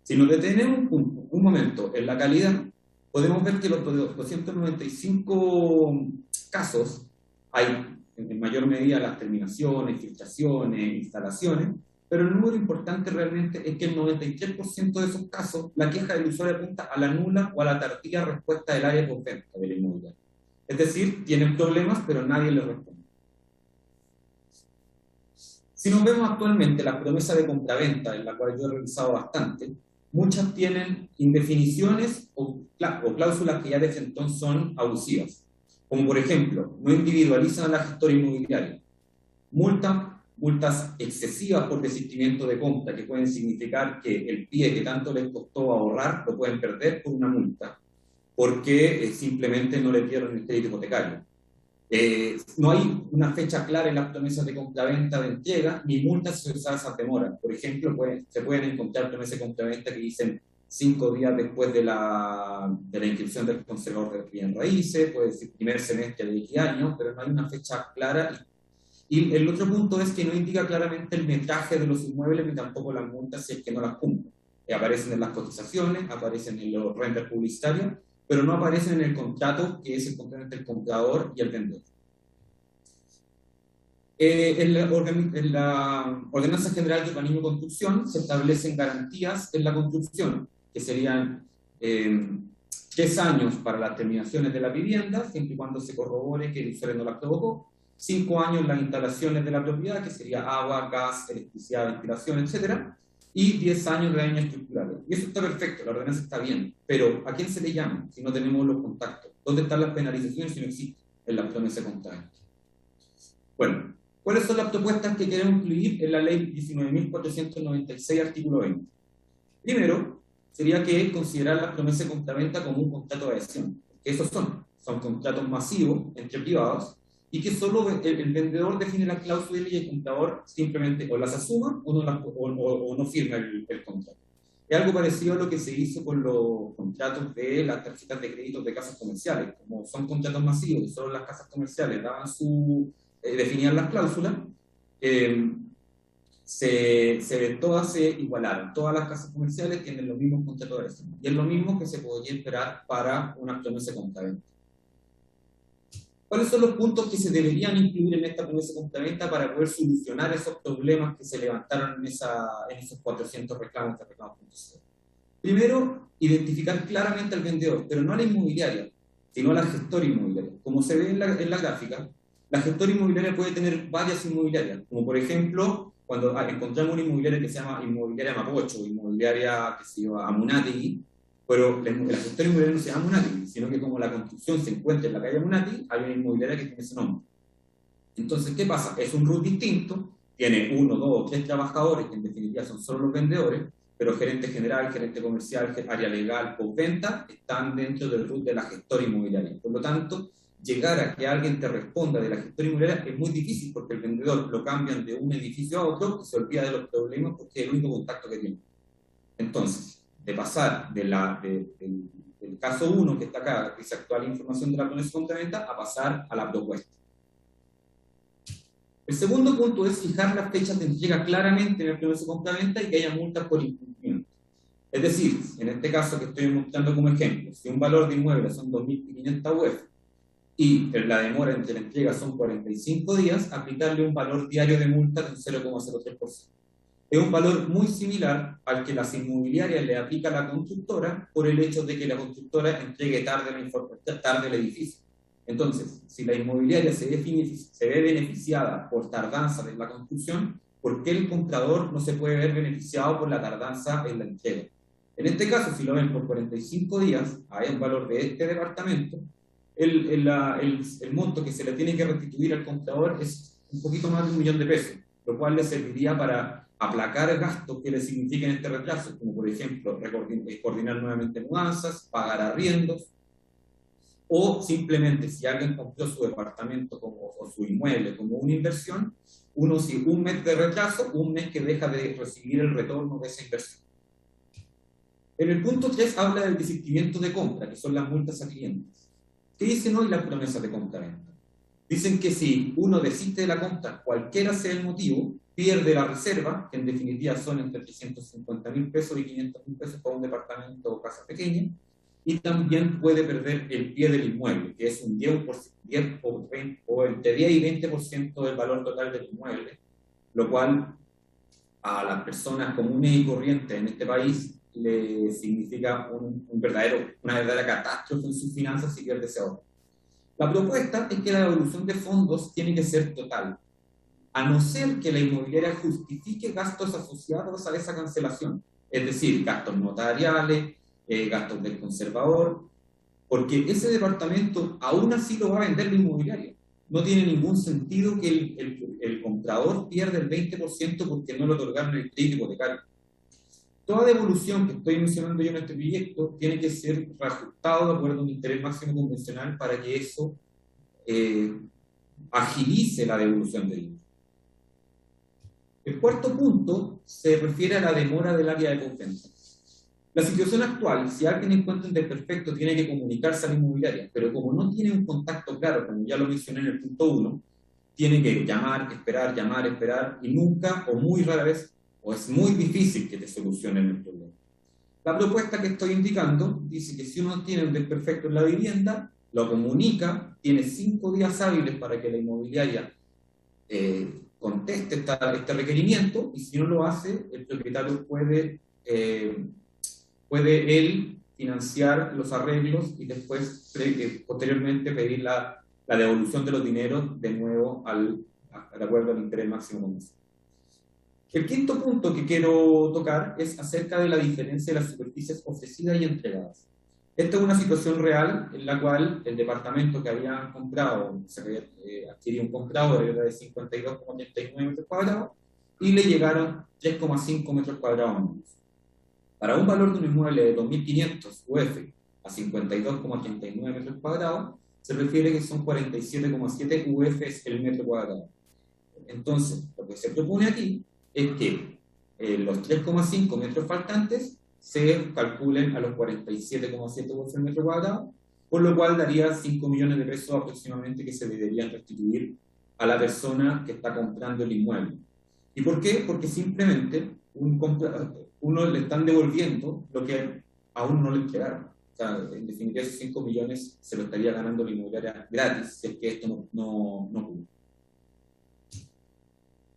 Si nos detenemos un momento en la calidad, podemos ver que los 295 casos hay en mayor medida las terminaciones, filtraciones, instalaciones, pero el número importante realmente es que el 93% de esos casos, la queja del usuario apunta a la nula o a la tardía respuesta del área de postventa del inmobiliario. Es decir, tienen problemas, pero nadie les responde. Si nos vemos actualmente las promesas de compraventa, en la cual yo he revisado bastante, muchas tienen indefiniciones o cláusulas que ya desde entonces son abusivas. Como por ejemplo, no individualizan a la gestora inmobiliaria. Multas excesivas por desistimiento de compra, que pueden significar que el pie que tanto les costó ahorrar lo pueden perder por una multa, porque simplemente no le dieron el crédito hipotecario. No hay una fecha clara en las promesas de compraventa de entrega, ni multas asociadas a esas demoras. Por ejemplo, se pueden encontrar promesas de compraventa que dicen 5 días después de la inscripción del conservador de bienes raíces, puede decir primer semestre de X año, pero no hay una fecha clara. Y el otro punto es que no indica claramente el metraje de los inmuebles, ni tampoco las multas si es que no las cumplen. Aparecen en las cotizaciones, aparecen en los renders publicitarios, pero no aparecen en el contrato, que es el contrato entre el comprador y el vendedor. En la Ordenanza General de Urbanismo y Construcción se establecen garantías en la construcción, que serían 3 años para las terminaciones de la vivienda, siempre y cuando se corrobore que el usuario no las provocó, 5 años las instalaciones de la propiedad, que sería agua, gas, electricidad, ventilación, etc., y 10 años de daños estructurales. Y eso está perfecto, la ordenanza está bien, pero ¿a quién se le llama si no tenemos los contactos? ¿Dónde están las penalizaciones si no existen en la promesa de compraventa? Bueno, ¿cuáles son las propuestas que queremos incluir en la ley 19.496, artículo 20? Primero, sería que considerar la promesa de compraventa como un contrato de adhesión. Esos son contratos masivos entre privados, y que solo el vendedor define la cláusula y el comprador simplemente o las asuma o no firma el contrato. Es algo parecido a lo que se hizo con los contratos de las tarjetas de crédito de casas comerciales. Como son contratos masivos y solo las casas comerciales daban definían las cláusulas, todas se igualaron. Todas las casas comerciales tienen los mismos contratos de adhesión. Y es lo mismo que se podría esperar para una promesa de compraventa. ¿Cuáles son los puntos que se deberían incluir en esta promesa de compraventa para poder solucionar esos problemas que se levantaron en esos 400 reclamos de reclamos.cl? Primero, identificar claramente al vendedor, pero no a la inmobiliaria, sino a la gestora inmobiliaria. Como se ve en la gráfica, la gestora inmobiliaria puede tener varias inmobiliarias, como por ejemplo, cuando encontramos una inmobiliaria que se llama Inmobiliaria Mapocho, o Inmobiliaria que se llama Amunategui, pero la gestora inmobiliaria no se llama Amunategui, sino que como la construcción se encuentra en la calle Amunategui, hay una inmobiliaria que tiene ese nombre. Entonces, ¿qué pasa? Es un RUT distinto, tiene 1, 2 o 3 trabajadores, que en definitiva son solo los vendedores, pero gerente general, gerente comercial, área legal, postventa, están dentro del RUT de la gestora inmobiliaria. Por lo tanto, llegar a que alguien te responda de la gestora inmobiliaria es muy difícil, porque el vendedor lo cambian de un edificio a otro y se olvida de los problemas porque es el único contacto que tiene. Entonces, de pasar del caso 1 que está acá, que es actual información de la promesa de compraventa, a pasar a la propuesta. El segundo punto es fijar las fechas de entrega claramente en la promesa de compraventa y que haya multas por incumplimiento. Es decir, en este caso que estoy mostrando como ejemplo, si un valor de inmueble son 2.500 UF y la demora entre la entrega son 45 días, aplicarle un valor diario de multa de un 0,03%. Es un valor muy similar al que las inmobiliarias le aplica a la constructora por el hecho de que la constructora entregue tarde el edificio. Entonces, si la inmobiliaria se ve beneficiada por tardanza de la construcción, ¿por qué el comprador no se puede ver beneficiado por la tardanza en la entrega? En este caso, si lo ven por 45 días, hay un valor de este departamento, el monto que se le tiene que restituir al comprador es un poquito más de $1 millón. lo cual le serviría para aplacar gastos que le signifiquen este retraso, como por ejemplo coordinar nuevamente mudanzas, pagar arriendos, o simplemente si alguien compró su departamento o su inmueble como una inversión, un mes de retraso, un mes que deja de recibir el retorno de esa inversión. En el punto 3 habla del desistimiento de compra, que son las multas a clientes. ¿Qué dicen hoy las promesas de compra-venta? Dicen que si uno desiste de la compra, cualquiera sea el motivo, pierde la reserva, que en definitiva son entre 350.000 pesos y 500.000 pesos para un departamento o casa pequeña, y también puede perder el pie del inmueble, que es un 10 o entre 10 y 20% del valor total del inmueble, lo cual a las personas comunes y corrientes en este país le significa una verdadera catástrofe en sus finanzas si pierde ese ahorro. La propuesta es que la devolución de fondos tiene que ser total, a no ser que la inmobiliaria justifique gastos asociados a esa cancelación, es decir, gastos notariales, gastos del conservador, porque ese departamento aún así lo va a vender la inmobiliaria. No tiene ningún sentido que el comprador pierda el 20% porque no le otorgaron el crédito hipotecario. Toda devolución que estoy mencionando yo en este proyecto tiene que ser reajustado de acuerdo a un interés máximo convencional para que eso agilice la devolución de dinero. El cuarto punto se refiere a la demora del área de postventa. La situación actual, si alguien encuentra un desperfecto, tiene que comunicarse a la inmobiliaria, pero como no tiene un contacto claro, como ya lo mencioné en el punto 1, tiene que llamar, esperar, y nunca, o muy rara vez, o es muy difícil que te solucionen el problema. La propuesta que estoy indicando dice que si uno tiene un desperfecto en la vivienda, lo comunica, tiene 5 días hábiles para que la inmobiliaria conteste este requerimiento, y si no lo hace, el propietario puede él financiar los arreglos y después, posteriormente, pedir la devolución de los dineros de nuevo de acuerdo al interés máximo convencional. El quinto punto que quiero tocar es acerca de la diferencia de las superficies ofrecidas y entregadas. Esta es una situación real en la cual el departamento que habían comprado, se había adquirido un comprador, era de 52,89 metros cuadrados, y le llegaron 3,5 metros cuadrados menos. Para un valor de un inmueble de 2.500 UF a 52,39 metros cuadrados, se refiere que son 47,7 UF el metro cuadrado. Entonces, lo que se propone aquí es que los 3,5 metros faltantes se calculen a los 47,7 UF el metro cuadrado, por lo cual daría 5 millones de pesos aproximadamente que se deberían restituir a la persona que está comprando el inmueble. ¿Y por qué? Porque simplemente uno le están devolviendo lo que aún no le entregaron. O sea, en definitiva, esos 5 millones se lo estaría ganando la inmobiliaria gratis, si es que esto no ocurre.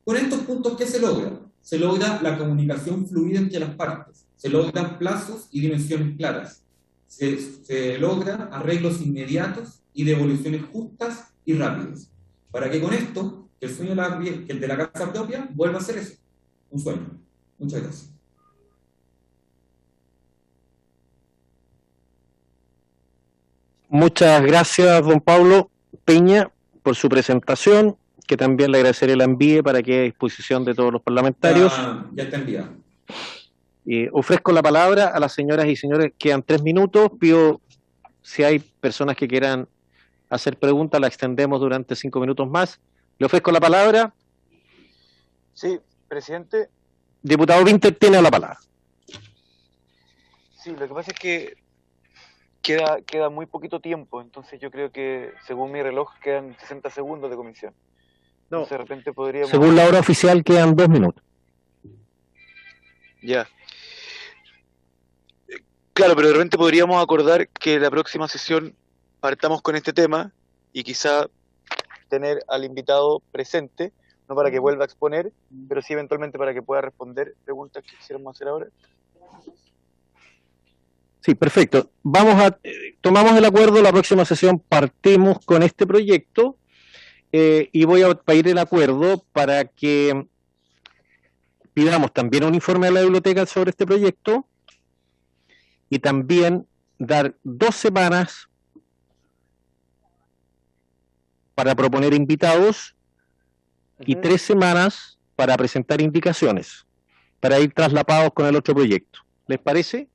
Con estos puntos, ¿qué se logra? Se logra la comunicación fluida entre las partes, se logran plazos y dimensiones claras, se logra arreglos inmediatos y devoluciones justas y rápidas, para que con esto, que el sueño que el de la casa propia vuelva a ser eso, un sueño. Muchas gracias. Muchas gracias, don Pablo Peña, por su presentación, que también le agradeceré la envíe para que a disposición de todos los parlamentarios. Ya está enviado. Ofrezco la palabra a las señoras y señores, quedan 3 minutos, pido si hay personas que quieran hacer preguntas, la extendemos durante 5 minutos más. Le ofrezco la palabra. Sí, presidente. Diputado Winter tiene la palabra. Sí, lo que pasa es que queda muy poquito tiempo, entonces yo creo que según mi reloj quedan 60 segundos de comisión. No, entonces de repente podríamos... según la hora oficial quedan 2 minutos. Ya. Claro, pero de repente podríamos acordar que la próxima sesión partamos con este tema y quizá tener al invitado presente, no para que vuelva a exponer, pero sí eventualmente para que pueda responder preguntas que quisiéramos hacer ahora. Sí, perfecto. Tomamos el acuerdo, la próxima sesión partimos con este proyecto y voy a pedir el acuerdo para que pidamos también un informe a la biblioteca sobre este proyecto y también dar 2 semanas para proponer invitados y 3 semanas para presentar indicaciones, para ir traslapados con el otro proyecto. ¿Les parece?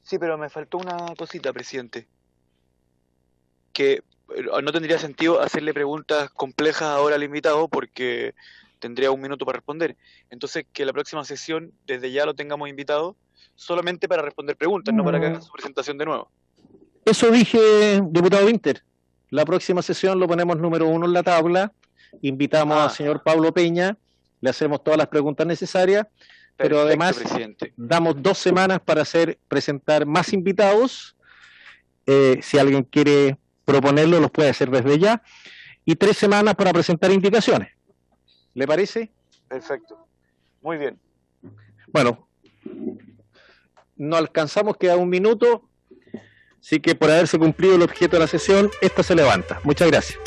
Sí, pero me faltó una cosita, presidente. Que no tendría sentido hacerle preguntas complejas ahora al invitado porque tendría 1 minuto para responder. Entonces, que la próxima sesión, desde ya lo tengamos invitado, solamente para responder preguntas, no para que haga su presentación de nuevo. Eso dije, diputado Winter. La próxima sesión lo ponemos número 1 en la tabla, invitamos al señor Pablo Peña, le hacemos todas las preguntas necesarias, pero además damos 2 semanas para presentar más invitados. Si alguien quiere proponerlo, los puede hacer desde ya, y 3 semanas para presentar indicaciones. ¿Le parece? Perfecto. Muy bien. Bueno, no alcanzamos, queda 1 minuto, así que por haberse cumplido el objeto de la sesión, esta se levanta. Muchas gracias.